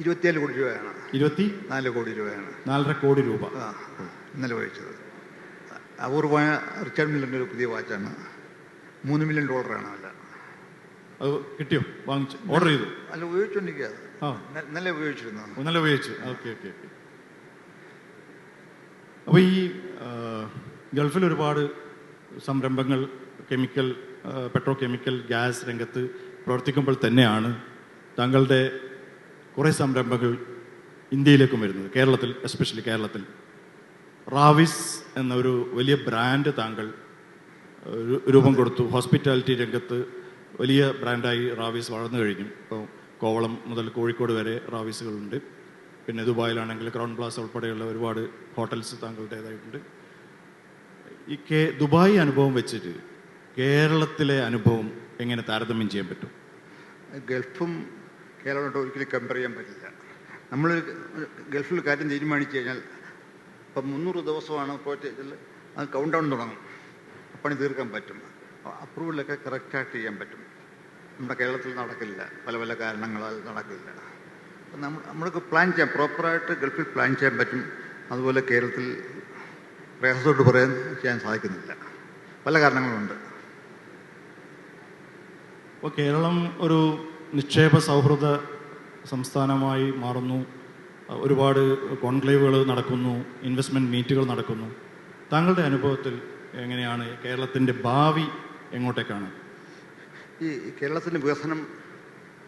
24 കോടി രൂപയാണ്. 24 കോടി രൂപയാണ്. 4.5 കോടി രൂപ ഇന്നലെ ചോദിച്ചത്. അപൂർവമായ റിച്ചാർഡ് മില്ലറിൻ്റെ ഒരു പുതിയ വാച്ചാണ്. $3 മില്യൺ അല്ല. അത് കിട്ടിയോ? വാങ്ങിച്ചു? ഓർഡർ ചെയ്തു? അല്ല, ഉപയോഗിച്ചുകൊണ്ടിരിക്കുക. നല്ല ഉപയോഗിച്ചിരുന്നു. നല്ല ഉപയോഗിച്ചു. ഓക്കെ. അപ്പോൾ ഈ ഗൾഫിൽ ഒരുപാട് സംരംഭങ്ങൾ പെട്രോ കെമിക്കൽ, ഗ്യാസ് രംഗത്ത് പ്രവർത്തിക്കുമ്പോൾ തന്നെയാണ് താങ്കളുടെ കുറേ സംരംഭങ്ങൾ ഇന്ത്യയിലേക്കും വരുന്നത്. കേരളത്തിൽ, എസ്പെഷ്യലി കേരളത്തിൽ റാവിസ് എന്നൊരു വലിയ ബ്രാൻഡ് താങ്കൾ രൂപം കൊടുത്തു. ഹോസ്പിറ്റാലിറ്റി രംഗത്ത് വലിയ ബ്രാൻഡായി റാവിസ് വളർന്നു കഴിഞ്ഞു. ഇപ്പോൾ കോവളം മുതൽ കോഴിക്കോട് വരെ റാവിസുകളുണ്ട്. പിന്നെ ദുബായിലാണെങ്കിൽ ക്രൗൺ പ്ലാസ ഉൾപ്പെടെയുള്ള ഒരുപാട് ഹോട്ടൽസ് താങ്കളുടേതായിട്ടുണ്ട്. ഈ ദുബായ് അനുഭവം വെച്ചിട്ട് കേരളത്തിലെ അനുഭവം എങ്ങനെ താരതമ്യം ചെയ്യാൻ പറ്റും? ഗൾഫും കേരളമായിട്ട് ഒരിക്കലും കമ്പയർ ചെയ്യാൻ പറ്റില്ല. നമ്മൾ ഗൾഫിൽ കാര്യം തീരുമാനിച്ചു കഴിഞ്ഞാൽ ഇപ്പം 300 ദിവസമാണ് പ്രോജക്റ്റിൽ, അത് കൗണ്ട് ഡൗൺ തുടങ്ങും. പണി തീർക്കാൻ പറ്റും. അപ്രൂവലൊക്കെ കറക്റ്റായിട്ട് ചെയ്യാൻ പറ്റും. നമ്മുടെ കേരളത്തിൽ നടക്കില്ല, പല കാരണങ്ങളാൽ നടക്കില്ല. അപ്പം നമ്മൾക്ക് പ്ലാൻ ചെയ്യാം, പ്രോപ്പറായിട്ട് ഗൾഫിൽ പ്ലാൻ ചെയ്യാൻ പറ്റും. അതുപോലെ കേരളത്തിൽ പ്രയാസത്തോട്ട് ചെയ്യാൻ സാധിക്കുന്നില്ല. പല കാരണങ്ങളുണ്ട്. അപ്പോൾ കേരളം ഒരു നിക്ഷേപ സൗഹൃദ സംസ്ഥാനമായി മാറുന്നു. ഒരുപാട് കോൺക്ലേവുകൾ നടക്കുന്നു, ഇൻവെസ്റ്റ്മെൻറ്റ് മീറ്റുകൾ നടക്കുന്നു. താങ്കളുടെ അനുഭവത്തിൽ എങ്ങനെയാണ് കേരളത്തിൻ്റെ ഭാവി എങ്ങോട്ടേക്കാണ്? ഈ കേരളത്തിൻ്റെ വികസനം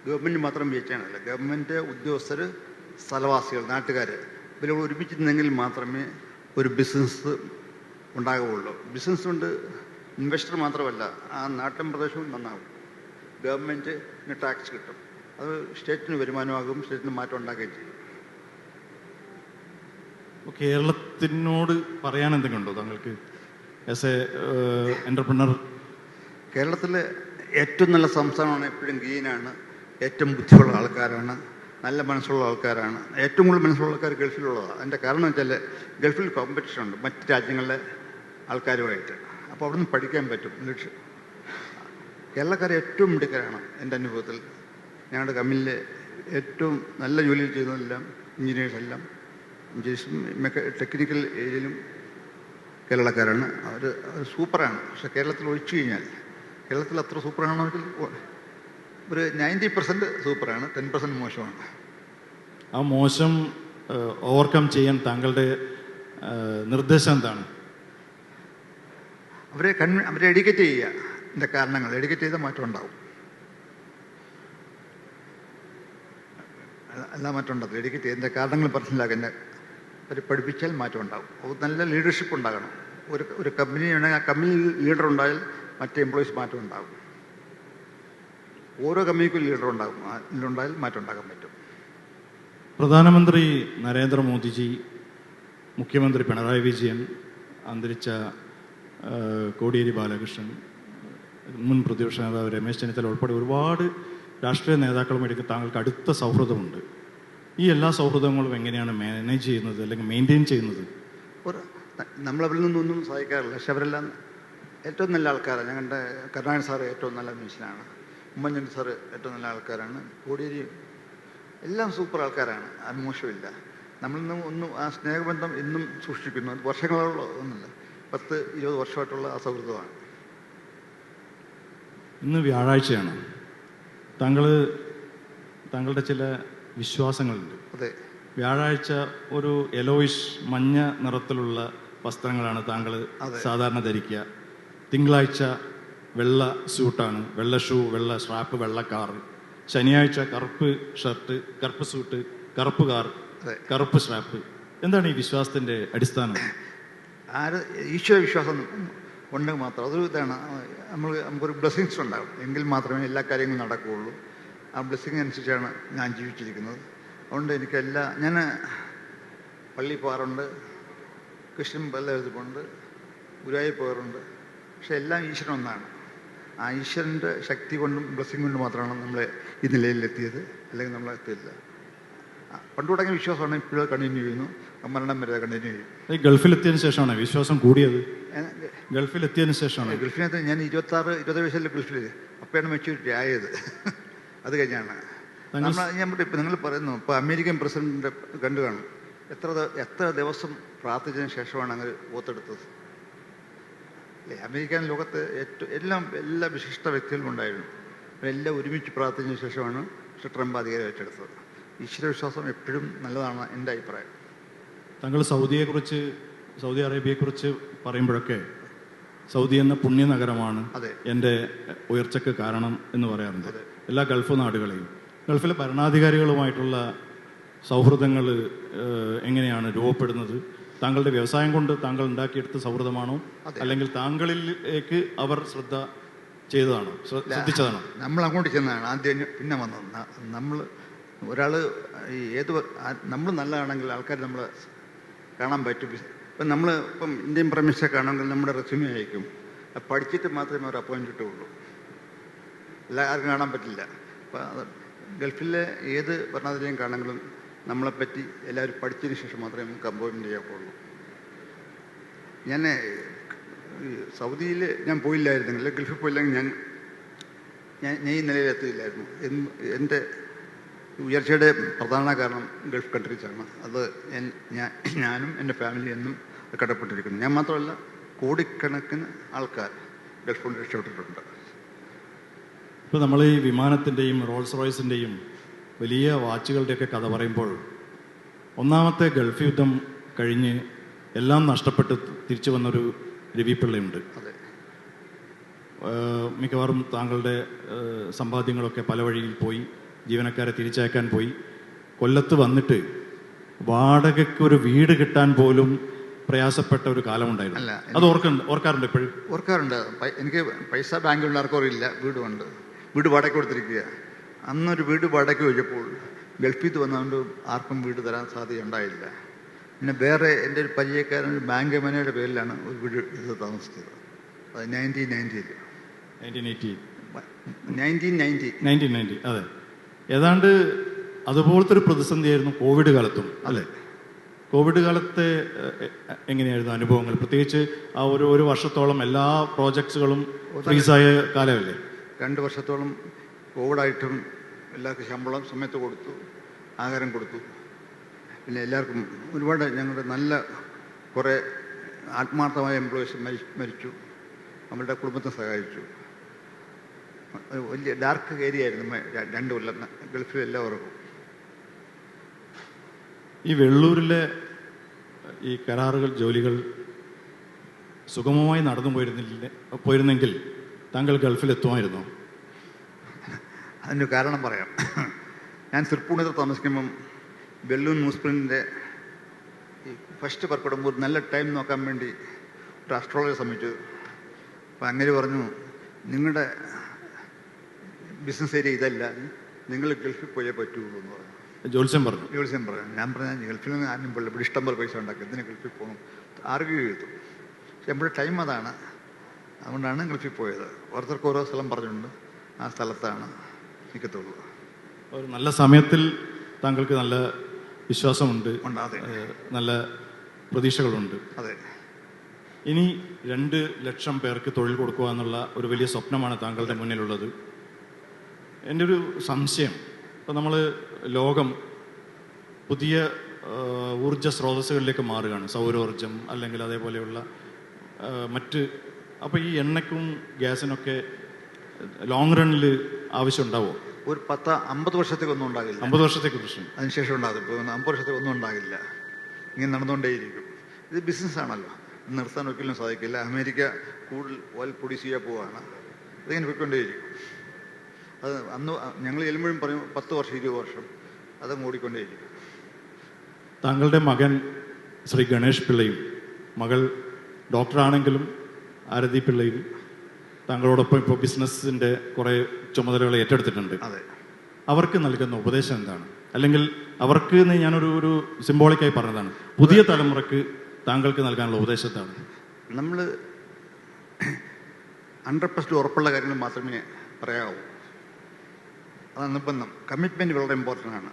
ഗവൺമെൻറ് മാത്രം വിജയിച്ചാണല്ല, ഗവൺമെൻറ് ഉദ്യോഗസ്ഥർ, സ്ഥലവാസികൾ, നാട്ടുകാർ ഇവരോട് ഒരുമിച്ച് നിന്നെങ്കിൽ മാത്രമേ ഒരു ബിസിനസ് ഉണ്ടാകുകയുള്ളൂ. ബിസിനസ് കൊണ്ട് ഇൻവെസ്റ്റർ മാത്രമല്ല, ആ നാട്ടിൻ പ്രദേശവും നന്നാകും. ഗവൺമെൻറ്റിന് ടാക്സ് കിട്ടും, അത് സ്റ്റേറ്റിന് വരുമാനമാകും, സ്റ്റേറ്റിന് മാറ്റം ഉണ്ടാക്കുകയും ചെയ്യും. കേരളത്തിനോട് പറയാൻ എന്തെങ്കിലും ഉണ്ടോ താങ്കൾക്ക് ആസ് എ എൻ്റർപ്രണർ? കേരളത്തിലെ ഏറ്റവും നല്ല സംസ്ഥാനമാണ്, എപ്പോഴും ഗ്രീനാണ്, ഏറ്റവും ബുദ്ധിയുള്ള ആൾക്കാരാണ്, നല്ല മനസ്സുള്ള ആൾക്കാരാണ്. ഏറ്റവും കൂടുതൽ മനസ്സുള്ള ആൾക്കാർ ഗൾഫിലുള്ളതാണ്. അതിൻ്റെ കാരണം വെച്ചാൽ ഗൾഫിൽ കോമ്പറ്റീഷൻ ഉണ്ട് മറ്റ് രാജ്യങ്ങളിലെ ആൾക്കാരുമായിട്ട്. അപ്പോൾ അവിടെ നിന്ന് പഠിക്കാൻ പറ്റും. കേരളക്കാർ ഏറ്റവും മിടുക്കരാണ് എൻ്റെ അനുഭവത്തിൽ. ഞങ്ങളുടെ കമ്പനിയിലെ ഏറ്റവും നല്ല ജോലിയിൽ ചെയ്യുന്നതെല്ലാം എഞ്ചിനീയേഴ്സെല്ലാം ടെക്നിക്കൽ ഏരിയയിലും കേരളക്കാരാണ്. അവർ സൂപ്പറാണ്. പക്ഷേ കേരളത്തിൽ ഒഴിച്ചു കഴിഞ്ഞാൽ, കേരളത്തിൽ അത്ര സൂപ്പറാണെങ്കിൽ ഒരു 90% സൂപ്പറാണ്, 10% മോശമാണ്. ആ മോശം ഓവർകം ചെയ്യാൻ താങ്കളുടെ നിർദ്ദേശം എന്താണ്? അവരെ എഡ്യൂക്കേറ്റ് ചെയ്യുക. എൻ്റെ കാരണങ്ങൾ എഡ്യൂക്കേറ്റ് ചെയ്താൽ മാറ്റം ഉണ്ടാവും. എല്ലാ മാറ്റം ഉണ്ടാകും. എഡ്യൂക്കേറ്റ് ചെയ്തതിൻ്റെ കാരണങ്ങൾ മനസ്സിലാക്കുക, അവർ പഠിപ്പിച്ചാൽ മാറ്റം ഉണ്ടാകും. നല്ല ലീഡർഷിപ്പ് ഉണ്ടാകണം. ഒരു കമ്പനി ഉണ്ടെങ്കിൽ ആ കമ്പനിയിൽ ലീഡർ ഉണ്ടായാൽ മറ്റേ എംപ്ലോയീസ് മാറ്റം ഉണ്ടാകും. ഓരോ കമ്പനിക്കും ലീഡർ ഉണ്ടാകും. ഉണ്ടായാൽ മാറ്റം ഉണ്ടാക്കാൻ പറ്റും. പ്രധാനമന്ത്രി നരേന്ദ്രമോദിജി, മുഖ്യമന്ത്രി പിണറായി വിജയൻ, അന്തരിച്ച കോടിയേരി ബാലകൃഷ്ണൻ, മുൻ പ്രതിപക്ഷ നേതാവ് രമേശ് ചെന്നിത്തല ഉൾപ്പെടെ ഒരുപാട് രാഷ്ട്രീയ നേതാക്കളുമായിട്ട് താങ്കൾക്ക് അടുത്ത സൗഹൃദമുണ്ട്. ഈ എല്ലാ സൗഹൃദങ്ങളും എങ്ങനെയാണ് മാനേജ് ചെയ്യുന്നത് അല്ലെങ്കിൽ മെയിൻറ്റെയിൻ ചെയ്യുന്നത്? നമ്മളവരിൽ നിന്നൊന്നും സഹായിക്കാറില്ല. പക്ഷെ അവരെല്ലാം ഏറ്റവും നല്ല ആൾക്കാരാണ്. ഞങ്ങളുടെ കരുണാകരൻ സാറ് ഏറ്റവും നല്ല മനുഷ്യനാണ്. ഉമ്മൻചാണ്ടി സാറ് ഏറ്റവും നല്ല ആൾക്കാരാണ്. കോടിയേരി എല്ലാം സൂപ്പർ ആൾക്കാരാണ്. അത് മോശമില്ല. നമ്മളിൽ നിന്ന് ഒന്നും ആ സ്നേഹബന്ധം ഇന്നും സൂക്ഷിക്കുന്നു. അത് വർഷങ്ങളുള്ള ഒന്നുമില്ല, 10-20 വർഷമായിട്ടുള്ള ആ സൗഹൃദമാണ്. ഇന്ന് വ്യാഴാഴ്ചയാണ്. താങ്കളുടെ ചില വിശ്വാസങ്ങളുണ്ട്. അതെ. വ്യാഴാഴ്ച ഒരു യെലോയിഷ് മഞ്ഞ നിറത്തിലുള്ള വസ്ത്രങ്ങളാണ് താങ്കൾ സാധാരണ ധരിക്കുക. തിങ്കളാഴ്ച വെള്ള സ്യൂട്ടാണ്, വെള്ള ഷൂ, വെള്ള സ്ട്രാപ്പ്, വെള്ള കാറ്. ശനിയാഴ്ച കറുപ്പ് ഷർട്ട്, കറുപ്പ് സൂട്ട്, കറുപ്പ് കാർ, കറുപ്പ് സ്ട്രാപ്പ്. എന്താണ് ഈ വിശ്വാസത്തിൻ്റെ അടിസ്ഥാനം? ഈശ്വര വിശ്വാസം ഉണ്ടെങ്കിൽ മാത്രം അതൊരു ഇതാണ്. നമുക്കൊരു ബ്ലെസ്സിങ്സ് ഉണ്ടാകും, എങ്കിൽ മാത്രമേ എല്ലാ കാര്യങ്ങളും നടക്കുകയുള്ളൂ. ആ ബ്ലെസ്സിങ് അനുസരിച്ചാണ് ഞാൻ ജീവിച്ചിരിക്കുന്നത്. അതുകൊണ്ട് ഞാൻ പള്ളിയിൽ പോകാറുണ്ട്, കൃഷ്ണൻ പല എഴുതിപ്പോണ്ട്, ഗുരുവായൂർ പോകാറുണ്ട്. പക്ഷെ എല്ലാം ഈശ്വരൻ ഒന്നാണ്. ആ ഈശ്വരൻ്റെ ശക്തി കൊണ്ടും ബ്ലെസ്സിങ് കൊണ്ടും മാത്രമാണ് നമ്മളെ ഈ നിലയിലെത്തിയത്. അല്ലെങ്കിൽ നമ്മളെത്തിയില്ല. പണ്ട് തുടങ്ങിയ വിശ്വാസമാണ് ഇപ്പോഴും കണ്ടിന്യൂ ചെയ്യുന്നു, മരണം വരെ കണ്ടിന്യൂ ചെയ്യും. ഗൾഫിലെത്തിയതിനു ശേഷമാണ് വിശ്വാസം കൂടിയത്? ഗൾഫിലെത്തിയതിനു ശേഷമാണ്. ഗൾഫിനകത്ത് ഞാൻ 26-27 വയസ്സിൽ ഗൾഫിൽ, അപ്പോഴാണ് മെച്യൂരിറ്റി ആയത്. അത് കഴിഞ്ഞാണ് ഇപ്പം നിങ്ങൾ പറയുന്നു. ഇപ്പോൾ അമേരിക്കൻ പ്രസിഡന്റിൻ്റെ കണ്ടു കാണും, എത്ര ദിവസം പ്രാർത്ഥിച്ചതിന് ശേഷമാണ് അങ്ങനെ വോട്ടെടുത്തത് അല്ലേ? അമേരിക്കൻ ലോകത്ത് എല്ലാ വിശിഷ്ട വ്യക്തികളും ഉണ്ടായിരുന്നു. എല്ലാം ഒരുമിച്ച് പ്രാർത്ഥിച്ചതിന് ശേഷമാണ് ട്രംപ് അധികാരം ഏറ്റെടുത്തത്. ഈശ്വരവിശ്വാസം എപ്പോഴും നല്ലതാണ് എൻ്റെ അഭിപ്രായം. താങ്കൾ സൗദി അറേബ്യയെക്കുറിച്ച് പറയുമ്പോഴൊക്കെ സൗദി എന്ന പുണ്യനഗരമാണ് എൻ്റെ ഉയർച്ചയ്ക്ക് കാരണം എന്ന് പറയാറുണ്ട്. എല്ലാ ഗൾഫ് നാടുകളെയും, ഗൾഫിലെ ഭരണാധികാരികളുമായിട്ടുള്ള സൗഹൃദങ്ങൾ എങ്ങനെയാണ് രൂപപ്പെടുന്നത്? താങ്കളുടെ വ്യവസായം കൊണ്ട് താങ്കൾ ഉണ്ടാക്കിയെടുത്ത സൗഹൃദമാണോ, അല്ലെങ്കിൽ താങ്കളിലേക്ക് അവർ ശ്രദ്ധിച്ചതാണോ? നമ്മൾ അങ്ങോട്ട് ചെന്നതാണ് ആദ്യം, പിന്നെ വന്നത്. നമ്മൾ നല്ലതാണെങ്കിൽ ആൾക്കാർ നമ്മൾ കാണാൻ പറ്റും. ഇപ്പം ഇന്ത്യൻ പ്രൈം മിനിസ്റ്റർ ആണെങ്കിൽ നമ്മുടെ റെസ്യൂമെ അയക്കും. പഠിച്ചിട്ട് മാത്രമേ അവർ അപ്പോയിൻ്റ് കിട്ടുകയുള്ളൂ, എല്ലാവർക്കും കാണാൻ പറ്റില്ല. അപ്പം ഗൾഫിലെ ഏത് ഭരണാധികാരിയും കാണണമെങ്കിലും നമ്മളെപ്പറ്റി എല്ലാവരും പഠിച്ചതിന് ശേഷം മാത്രമേ നമുക്ക് അപ്പോയിൻമെൻറ്റ് ചെയ്യാവുള്ളൂ. ഞാൻ സൗദിയിൽ ഞാൻ പോയില്ലായിരുന്നെങ്കിൽ, ഗൾഫിൽ പോയില്ലെങ്കിൽ ഞാൻ ഈ നിലയിലെത്തിയില്ലായിരുന്നു. എൻ്റെ ഉയർച്ചയുടെ പ്രധാന കാരണം ഗൾഫ് കൺട്രീസാണ്. അത് ഞാനും എൻ്റെ ഫാമിലി എന്നും കടപ്പെട്ടിരിക്കുന്നു. ഞാൻ മാത്രമല്ല, കോടിക്കണക്കിന് ആൾക്കാർ ഗൾഫ് കൊണ്ട് രക്ഷപ്പെട്ടിട്ടുണ്ട്. ഇപ്പോൾ നമ്മൾ ഈ വിമാനത്തിൻ്റെയും റോൾസ് റോയ്സിൻ്റെയും വലിയ വാച്ചുകളുടെയൊക്കെ കഥ പറയുമ്പോൾ ഒന്നാമത്തെ ഗൾഫ് യുദ്ധം കഴിഞ്ഞ് എല്ലാം നഷ്ടപ്പെട്ട് തിരിച്ചു വന്നൊരു രവിപിള്ളയുണ്ട്. അതെ. മിക്കവാറും താങ്കളുടെ സമ്പാദ്യങ്ങളൊക്കെ പല വഴിയിൽ പോയി, ജീവനക്കാരെ തിരിച്ചയക്കാൻ പോയി. കൊല്ലത്ത് വന്നിട്ട് വാടകയ്ക്ക് ഒരു വീട് കിട്ടാൻ പോലും പ്രയാസപ്പെട്ട ഒരു കാലമുണ്ടായിരുന്നു. അത് ഓർക്കാറുണ്ട് ഇപ്പോഴും? ഓർക്കാറുണ്ട്. എനിക്ക് പൈസ ബാങ്കിലുള്ള ആർക്കും ഇല്ല, വീടുമുണ്ട്. വീട് വാടക കൊടുത്തിരിക്കുക. അന്നൊരു വീട് വാടക ചോദിച്ചപ്പോൾ ഗൾഫിൽ നിന്ന് വന്നുകൊണ്ട് ആർക്കും വീട് തരാൻ സാധ്യത ഉണ്ടായില്ല. പിന്നെ വേറെ എൻ്റെ ഒരു പരിചയക്കാരൻ ഒരു ബാങ്ക് മാനേജറുടെ പേരിലാണ് ഒരു വീട് എടുത്ത് താമസിച്ചത്. അത് 1990. അതെ, ഏതാണ്ട് അതുപോലത്തെ ഒരു പ്രതിസന്ധിയായിരുന്നു കോവിഡ് കാലത്തും, അല്ലേ? കോവിഡ് കാലത്തെ എങ്ങനെയായിരുന്നു അനുഭവങ്ങൾ? പ്രത്യേകിച്ച് ആ ഒരു വർഷത്തോളം എല്ലാ പ്രോജക്ട്സുകളും ഫ്രീസായ കാലമല്ലേ? 2 വർഷത്തോളം കോവിഡായിട്ടും എല്ലാവർക്കും ശമ്പളം സമയത്ത് കൊടുത്തു, ആഹാരം കൊടുത്തു. പിന്നെ എല്ലാവർക്കും ഒരുപാട് ഞങ്ങളുടെ നല്ല കുറേ ആത്മാർത്ഥമായ എംപ്ലോയീസ് മരിച്ചു. നമ്മളുടെ കുടുംബത്തെ സഹായിച്ചു. വലിയ ഡാർക്ക് ഏരിയ ആയിരുന്നു 2 കൊല്ലം ഗൾഫിൽ എല്ലാവർക്കും. ഈ വെള്ളൂരിലെ ഈ കരാറുകൾ ജോലികൾ സുഗമമായി നടന്നു പോയിരുന്നെങ്കിൽ താങ്കൾ ഗൾഫിലെത്തുമായിരുന്നോ? അതിന് കാരണം പറയാം. ഞാൻ തൃപ്പൂണിത്ത് താമസിക്കുമ്പം വെല്ലൂർ ന്യൂസ് പ്രിന്റിൻ്റെ ഈ ഫസ്റ്റ് പുറപ്പെടുമ്പോൾ ഒരു നല്ല ടൈം നോക്കാൻ വേണ്ടി ഒരു അസ്ട്രോളജർ ശ്രമിച്ചു. അപ്പം അങ്ങനെ പറഞ്ഞു, നിങ്ങളുടെ ബിസിനസ് ഏരിയ ഇതല്ല, നിങ്ങൾ ഗൾഫിൽ പോയേ പറ്റുള്ളൂ എന്ന് പറഞ്ഞു. ജോത്സ്യം പറഞ്ഞു. ഞാൻ പറഞ്ഞാൽ ഗൾഫിൽ നിന്ന് ആരും പോയില്ല, ഇവിടെ ഇഷ്ടം പോലെ പൈസ ഉണ്ടാക്കും, എന്തിനാ ഗൾഫിൽ പോകണം, ആർഗ്യൂ ചെയ്തു. പക്ഷെ നമ്മുടെ ടൈം അതാണ്, അതുകൊണ്ടാണ് ഗൾഫിൽ പോയത്. ഓരോരുത്തർക്ക് ഓരോ സ്ഥലം പറഞ്ഞിട്ടുണ്ട്, ആ സ്ഥലത്താണ് നിൽക്കത്തുള്ളൂ. ഒരു നല്ല സമയത്തിൽ താങ്കൾക്ക് നല്ല വിശ്വാസമുണ്ട്, നല്ല പ്രതീക്ഷകളുണ്ട്. അതെ. ഇനി 2 ലക്ഷം പേർക്ക് തൊഴിൽ കൊടുക്കുക എന്നുള്ള ഒരു വലിയ സ്വപ്നമാണ് താങ്കളുടെ മുന്നിലുള്ളത്. എൻ്റെ ഒരു സംശയം, ഇപ്പോൾ നമ്മൾ ലോകം പുതിയ ഊർജ സ്രോതസ്സുകളിലേക്ക് മാറുകയാണ്, സൗരോർജം അല്ലെങ്കിൽ അതേപോലെയുള്ള മറ്റ്. അപ്പോൾ ഈ എണ്ണയ്ക്കും ഗ്യാസിനൊക്കെ ലോങ് റണ്ണിൽ ആവശ്യമുണ്ടാവുമോ? ഒരു 10-50 വർഷത്തേക്കൊന്നും ഉണ്ടാകില്ല. 50 വർഷത്തേക്ക് പ്രശ്നം, അതിനുശേഷം ഉണ്ടാകും. ഇപ്പോൾ 50 വർഷത്തേക്കൊന്നും ഉണ്ടാകില്ല, ഇങ്ങനെ നടന്നുകൊണ്ടേയിരിക്കും. ഇത് ബിസിനസ്സാണല്ലോ, നിർത്താൻ ഒരിക്കലും സാധിക്കില്ല. അമേരിക്ക കൂടുതൽ ഓയിൽ പ്രൊഡ്യൂസ് ചെയ്യാൻ പോവുകയാണ്, അതിങ്ങനെ പോയിക്കൊണ്ടേയിരിക്കും. അത് അന്ന് ഞങ്ങൾ ചെല്ലുമ്പോഴും പറയും 10 വർഷം 20 വർഷം അതങ്ങ് ഓടിക്കൊണ്ടേയിരിക്കും. താങ്കളുടെ മകൻ ശ്രീ ഗണേഷ് പിള്ളയും മകൾ ഡോക്ടറാണെങ്കിലും ആരതി പിള്ളയും താങ്കളോടൊപ്പം ഇപ്പോൾ ബിസിനസ്സിൻ്റെ കുറേ ചുമതലകൾ ഏറ്റെടുത്തിട്ടുണ്ട്. അതെ. അവർക്ക് നൽകുന്ന ഉപദേശം എന്താണ്? അല്ലെങ്കിൽ അവർക്ക് ഞാനൊരു സിംബോളിക്കായി പറഞ്ഞതാണ്, പുതിയ തലമുറക്ക് താങ്കൾക്ക് നൽകാനുള്ള ഉപദേശം എന്താണ്? നമ്മൾ 100% ഉറപ്പുള്ള കാര്യങ്ങൾ മാത്രമേ പറയാവൂ. അതാണ് നിർബന്ധം. കമ്മിറ്റ്മെൻറ്റ് വളരെ ഇമ്പോർട്ടൻ്റ് ആണ്.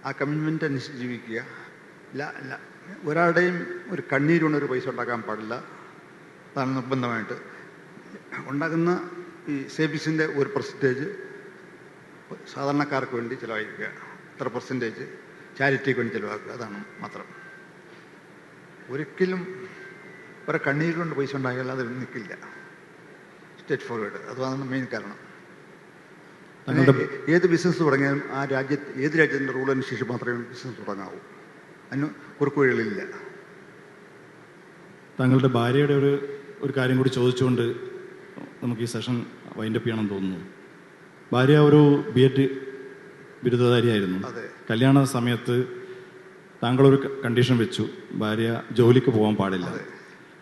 ആ കമ്മിറ്റ്മെൻ്റ് അനുസരിച്ച് ജീവിക്കുക. ഒരാളുടെയും ഒരു കണ്ണീരുകൊണ്ടൊരു പൈസ ഉണ്ടാക്കാൻ പാടില്ല. അതാണ് നിർബന്ധമായിട്ട്. ഉണ്ടാകുന്ന ഈ സേവിങ്സിൻ്റെ ഒരു പെർസെൻറ്റേജ് സാധാരണക്കാർക്ക് വേണ്ടി ചിലവഴിക്കുക, എത്ര പെർസെൻറ്റേജ് ചാരിറ്റിക്ക് വേണ്ടി ചിലവാക്കുക, അതാണ് മാത്രം. ഒരിക്കലും ഒരു കണ്ണീരുകൊണ്ട് പൈസ ഉണ്ടായാൽ അത് നിൽക്കില്ല. സ്റ്റേറ്റ് ഫോർവേഡ്, അതാണ് മെയിൻ കാരണം. ഏത് ബിസിനസ് തുടങ്ങിയാലും ആ ഏത് രാജ്യത്തിൻ്റെ റൂൾ അനുസരിച്ച് മാത്രമേ ബിസിനസ് തുടങ്ങാവൂ. അതിന് കുറുക്കുവഴികളില്ല. താങ്കളുടെ ഭാര്യയുടെ ഒരു കാര്യം കൂടി ചോദിച്ചുകൊണ്ട് നമുക്ക് ഈ സെഷൻ വൈൻഡപ്പ് ചെയ്യണമെന്ന് തോന്നുന്നു. ഭാര്യ ഒരു B.Ed ബിരുദധാരിയായിരുന്നു. കല്യാണ സമയത്ത് താങ്കളൊരു കണ്ടീഷൻ വെച്ചു, ഭാര്യ ജോലിക്ക് പോകാൻ പാടില്ല.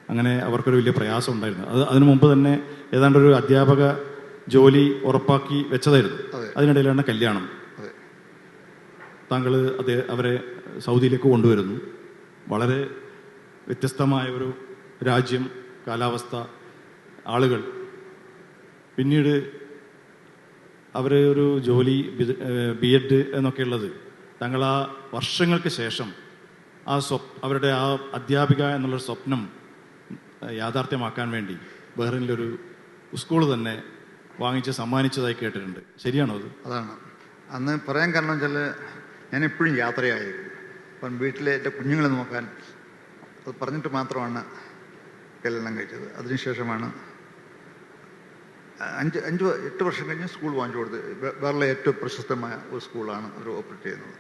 അങ്ങനെ അവർക്കൊരു വലിയ പ്രയാസം ഉണ്ടായിരുന്നു. അതിനു മുമ്പ് തന്നെ ഏതാണ്ടൊരു അധ്യാപക ജോലി ഉറപ്പാക്കി വെച്ചതായിരുന്നു. അതിനിടയിലാണ് കല്യാണം. താങ്കൾ അവരെ സൗദിയിലേക്ക് കൊണ്ടുവരുന്നു. വളരെ വ്യത്യസ്തമായ ഒരു രാജ്യം, കാലാവസ്ഥ, ആളുകൾ. പിന്നീട് അവർ ഒരു ജോലി, B.Ed എന്നൊക്കെ ഉള്ളത്, താങ്കൾ ആ വർഷങ്ങൾക്ക് ശേഷം അവരുടെ ആ അധ്യാപിക എന്നുള്ളൊരു സ്വപ്നം യാഥാർത്ഥ്യമാക്കാൻ വേണ്ടി ബഹ്റിനിലൊരു സ്കൂൾ തന്നെ വാങ്ങിച്ച് സമ്മാനിച്ചതായി കേട്ടിട്ടുണ്ട്. ശരിയാണോ അത്? അതാണ് അന്ന് പറയാൻ കാരണം വെച്ചാൽ ഞാൻ എപ്പോഴും യാത്രയായിരുന്നു. അപ്പം വീട്ടിലെ എൻ്റെ കുഞ്ഞുങ്ങളെ നോക്കാൻ അത് പറഞ്ഞിട്ട് മാത്രമാണ് കല്യാണം കഴിച്ചത്. അതിനുശേഷമാണ് 8 വർഷം കഴിഞ്ഞ് സ്കൂൾ വാങ്ങിച്ചു കൊടുത്ത് വേറെ ഏറ്റവും പ്രശസ്തമായ ഒരു സ്കൂളാണ് അവർ ഓപ്പറേറ്റ് ചെയ്യുന്നത്.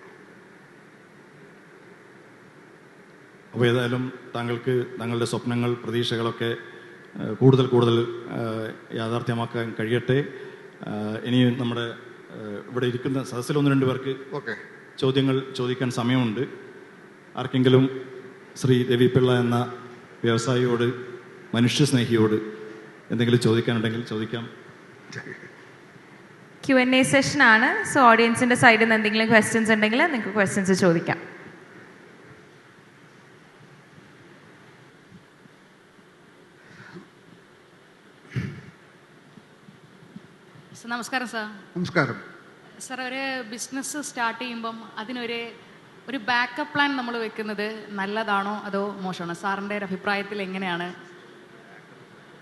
അപ്പോൾ ഏതായാലും താങ്കൾക്ക് താങ്കളുടെ സ്വപ്നങ്ങൾ പ്രതീക്ഷകളൊക്കെ കൂടുതൽ യാഥാർത്ഥ്യമാക്കാൻ കഴിയട്ടെ. ഇനിയും നമ്മുടെ ഇവിടെ ഇരിക്കുന്ന സദസ്സിൽ 1-2 പേർക്ക് ചോദ്യങ്ങൾ ചോദിക്കാൻ സമയമുണ്ട്. ആർക്കെങ്കിലും ശ്രീ രവിപിള്ള എന്ന വ്യവസായിയോട്, മനുഷ്യസ്നേഹിയോട് എന്തെങ്കിലും ചോദിക്കാനുണ്ടെങ്കിൽ ചോദിക്കാം. Q&A സെഷൻ ആണ്. സോ ഓഡിയൻസിന്റെ സൈഡിൽ നിന്ന് എന്തെങ്കിലും ക്വസ്റ്റ്യൻസ് ഉണ്ടെങ്കിൽ നിങ്ങൾക്ക് ക്വസ്റ്റ്യൻസ് ചോദിക്കാം. നമസ്കാരം സാർ. നമസ്കാരം സാർ, ഒരു ബിസിനസ് സ്റ്റാർട്ട് ചെയ്യുമ്പം ഒരു ബാക്കപ്പ് പ്ലാൻ നമ്മൾ വെക്കുന്നത് നല്ലതാണോ അതോ മോശമാണോ? സാറിൻ്റെ ഒരു അഭിപ്രായത്തിൽ എങ്ങനെയാണ്?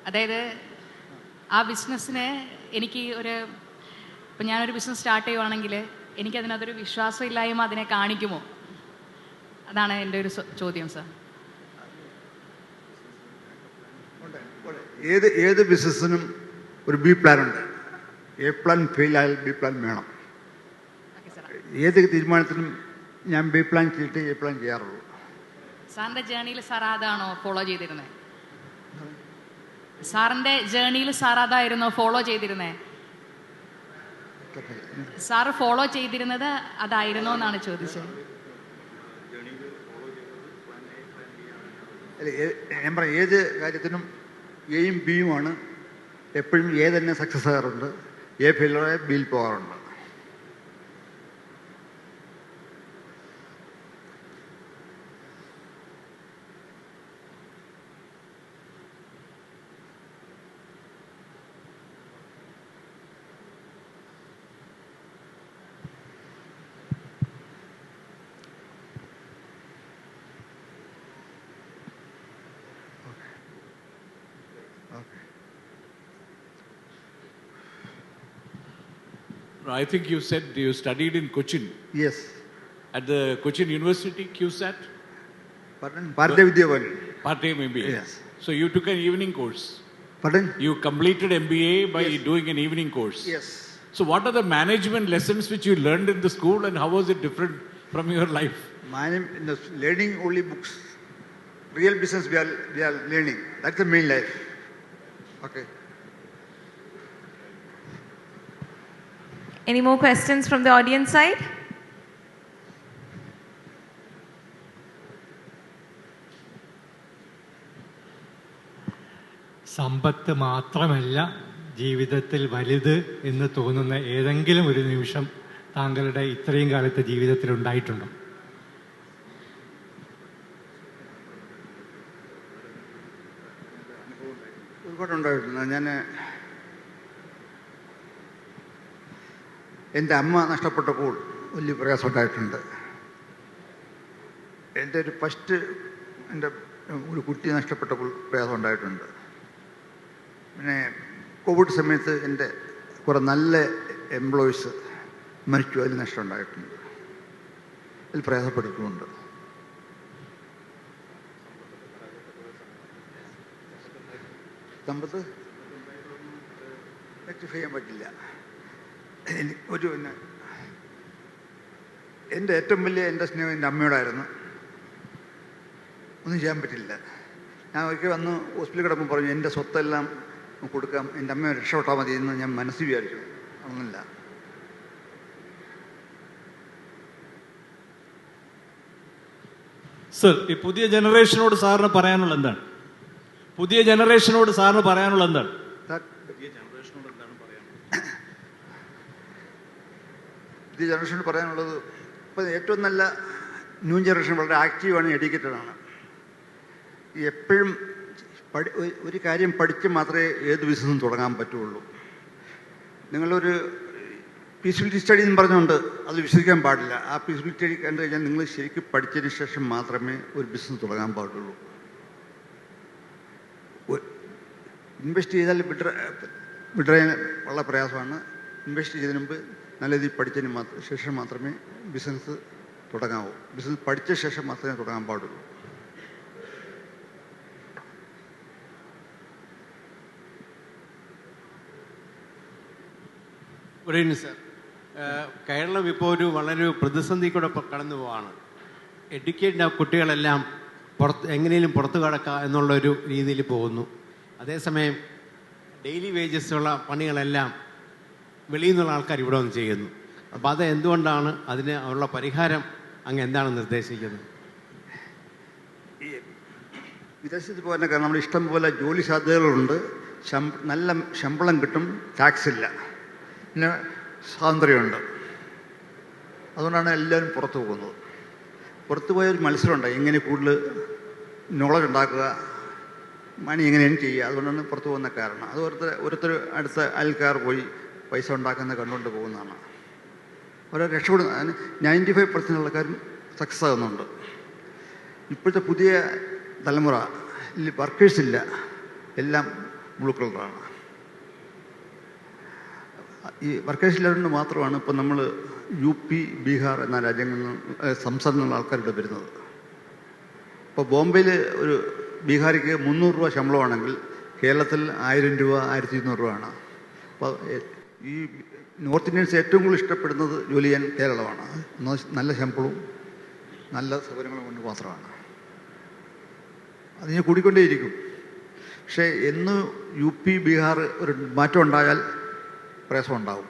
അതായത് ആ ബിസിനസ്സിന് ഇപ്പം ഞാനൊരു ബിസിനസ് സ്റ്റാർട്ട് ചെയ്യുവാണെങ്കിൽ എനിക്കതിനകത്തൊരു വിശ്വാസമില്ലായ്മ അതിനെ കാണിക്കുമോ? അതാണ് എൻ്റെ ഒരു ചോദ്യം സാർ. ഏത് ബിസിനസ്സിനും ഒരു ബി പ്ലാൻ ഉണ്ട്. എ പ്ലാൻ ഫെയിൽ ആയാൽ ബി പ്ലാൻ വേണം. ഏത് തീരുമാനത്തിനും ഞാൻ ബി പ്ലാൻ ചെയ്തിട്ട് എ പ്ലാൻ ചെയ്യാറുള്ളൂ. സാറിൻ്റെ ജേണിയിൽ സാർ അതാണോ ഫോളോ ചെയ്തിരുന്നത്? സാറിൻ്റെ ജേണിയിൽ സാർ അതായിരുന്നോ ഫോളോ ചെയ്തിരുന്നത്? സാറ് ഫോളോ ചെയ്തിരുന്നത് അതായിരുന്നോ എന്നാണ് ചോദിച്ചത്. ഞാൻ പറയാം, ഏത് കാര്യത്തിനും എയും ബിയുമാണ്. എപ്പോഴും എ തന്നെ സക്സസ് ആകാറുണ്ട്, എ ഫെയിലറായ ബിയിൽ പോകാറുണ്ട്. I think you said you studied in Cochin. Yes. At the Cochin University, QSAT? Pardon? Bharatiya Vidya Bhavan. Part-time MBA. Yes. So you took an evening course. Pardon? You completed MBA by Yes. doing an evening course. Yes. So what are the management lessons which you learned in the school and how was it different from your life? Learning only books. Real business we are learning. That's the main life. Okay. Any more questions from the audience side? സമ്പത്ത് മാത്രമല്ല ജീവിതത്തിൽ വലുത് എന്ന് തോന്നുന്ന ഏതെങ്കിലും ഒരു നിമിഷം താങ്കളുടെ ഇത്രയും കാലത്തെ ജീവിതത്തിൽ ഉണ്ടായിട്ടുണ്ടോ? ഒരുപാടുണ്ടായിട്ടുണ്ട്. എൻ്റെ അമ്മ നഷ്ടപ്പെട്ടപ്പോൾ വലിയ പ്രയാസമുണ്ടായിട്ടുണ്ട്. എൻ്റെ ഒരു കുട്ടി നഷ്ടപ്പെട്ടപ്പോൾ പ്രയാസം ഉണ്ടായിട്ടുണ്ട്. പിന്നെ കോവിഡ് സമയത്ത് എൻ്റെ കുറേ നല്ല എംപ്ലോയീസ് മരിച്ചു, അതിൽ നഷ്ടം ഉണ്ടായിട്ടുണ്ട്. അതിൽ പ്രയാസപ്പെട്ടിട്ടുമുണ്ട്. സമ്പത്ത് റെക്ടിഫൈ ചെയ്യാൻ പറ്റില്ല. എൻ്റെ ഏറ്റവും വലിയ സ്നേഹം എൻ്റെ അമ്മയോടായിരുന്നു. ഒന്നും ചെയ്യാൻ പറ്റില്ല. ഞാൻ ഒരിക്കൽ വന്ന് ഹോസ്പിറ്റലിൽ കിടക്കുമ്പോൾ പറഞ്ഞു, എൻ്റെ സ്വത്തെല്ലാം കൊടുക്കാം, എൻ്റെ അമ്മയെ രക്ഷപ്പെട്ടാൽ മതി എന്ന് ഞാൻ മനസ്സിൽ വിചാരിച്ചു. ഒന്നുമില്ല. സർ, ഈ പുതിയ ജനറേഷനോട് സാറിന് പറയാനുള്ള എന്താണ്? പുതിയ ജനറേഷനോട് എന്താണ്? പുതിയ ജനറേഷനോട് പറയാനുള്ളത്, ഇപ്പം ഏറ്റവും നല്ല ന്യൂ ജനറേഷൻ വളരെ ആക്റ്റീവാണ്, എഡ്യൂക്കേറ്റഡാണ്. എപ്പോഴും ഒരു കാര്യം പഠിച്ച് മാത്രമേ ഏത് ബിസിനസ്സും തുടങ്ങാൻ പറ്റുള്ളൂ. നിങ്ങളൊരു പീസ്ഫിലിറ്റി സ്റ്റഡി എന്ന് പറഞ്ഞുകൊണ്ട് അത് വിശ്വസിക്കാൻ പാടില്ല. ആ പീസ്ഫിലിറ്റി സ്റ്റഡി കണ്ടു കഴിഞ്ഞാൽ നിങ്ങൾ ശരിക്കും പഠിച്ചതിന് ശേഷം മാത്രമേ ഒരു ബിസിനസ് തുടങ്ങാൻ പാടുള്ളൂ. ഇൻവെസ്റ്റ് ചെയ്താൽ വിഡ്രാൻ വളരെ പ്രയാസമാണ്. ഇൻവെസ്റ്റ് ചെയ്തതിന് മുമ്പ് നല്ല രീതിയിൽ പഠിച്ചതിന് ശേഷം മാത്രമേ ബിസിനസ് തുടങ്ങാവൂ. ബിസിനസ് പഠിച്ച ശേഷം മാത്രമേ തുടങ്ങാൻ പാടുള്ളൂ. Good evening sir. കേരളം ഇപ്പോൾ ഒരു വളരെ പ്രതിസന്ധി കൂടെ കടന്നു പോവാണ്. എഡ്യൂക്കേറ്റഡ് കുട്ടികളെല്ലാം എങ്ങനെയും പുറത്തു കടക്കുക എന്നുള്ളൊരു രീതിയിൽ പോകുന്നു. അതേസമയം ഡെയിലി വേജസ് ഉള്ള പണികളെല്ലാം വെളിയിൽ നിന്നുള്ള ആൾക്കാർ ഇവിടെ വന്ന് ചെയ്യുന്നു. അപ്പോൾ അത് എന്തുകൊണ്ടാണ്? അതിന് ഉള്ള പരിഹാരം അങ്ങ് എന്താണ് നിർദ്ദേശിക്കുന്നത്? വിദേശത്ത് പോകാൻ കാരണം നമ്മുടെ ഇഷ്ടം പോലെ ജോലി സാധ്യതകളുണ്ട്, നല്ല ശമ്പളം കിട്ടും, ടാക്സ് ഇല്ല, പിന്നെ സ്വാതന്ത്ര്യമുണ്ട്. അതുകൊണ്ടാണ് എല്ലാവരും പുറത്തു പോകുന്നത്. പുറത്തു പോയൊരു മത്സരമുണ്ട്, എങ്ങനെ കൂടുതൽ നോളജ് ഉണ്ടാക്കുക, മണി എങ്ങനെയാണ് ചെയ്യുക. അതുകൊണ്ടാണ് പുറത്തു പോകുന്ന കാരണം. അത് ഓരോരുത്തർ അടുത്ത അയൽക്കാർ പോയി പൈസ ഉണ്ടാക്കുന്നത് കണ്ടുകൊണ്ട് പോകുന്നതാണ്. ഓരോ രക്ഷപ്പെടുന്ന 95% ആൾക്കാരും സക്സസ് ആകുന്നുണ്ട്. ഇപ്പോഴത്തെ പുതിയ തലമുറ വർക്കേഴ്സ് ഇല്ല, എല്ലാം ബ്ലൂ കളറാണ്. ഈ വർക്കേഴ്സ് ഇല്ലാതുകൊണ്ട് മാത്രമാണ് ഇപ്പോൾ നമ്മൾ UP, ബീഹാർ എന്ന രാജ്യങ്ങളിൽ നിന്ന് സംസ്ഥാനങ്ങളിലുള്ള ആൾക്കാരുടെ വരുന്നത്. ഇപ്പോൾ ബോംബെയിൽ ഒരു ബീഹാരിക്ക് 300 രൂപ ശമ്പളമാണെങ്കിൽ കേരളത്തിൽ 1000 രൂപ 1200 രൂപയാണ്. അപ്പോൾ ഈ നോർത്ത് ഇന്ത്യൻസ് ഏറ്റവും കൂടുതൽ ഇഷ്ടപ്പെടുന്നത് ജോലി ചെയ്യാൻ കേരളമാണ്. നല്ല ശമ്പളവും നല്ല സൗകര്യങ്ങളും കൊണ്ട് മാത്രമാണ്. അതിന് കൂടിക്കൊണ്ടേയിരിക്കും. പക്ഷേ എന്ന് UP, ബീഹാർ ഒരു മാറ്റം ഉണ്ടായാൽ പ്രയാസം ഉണ്ടാവും.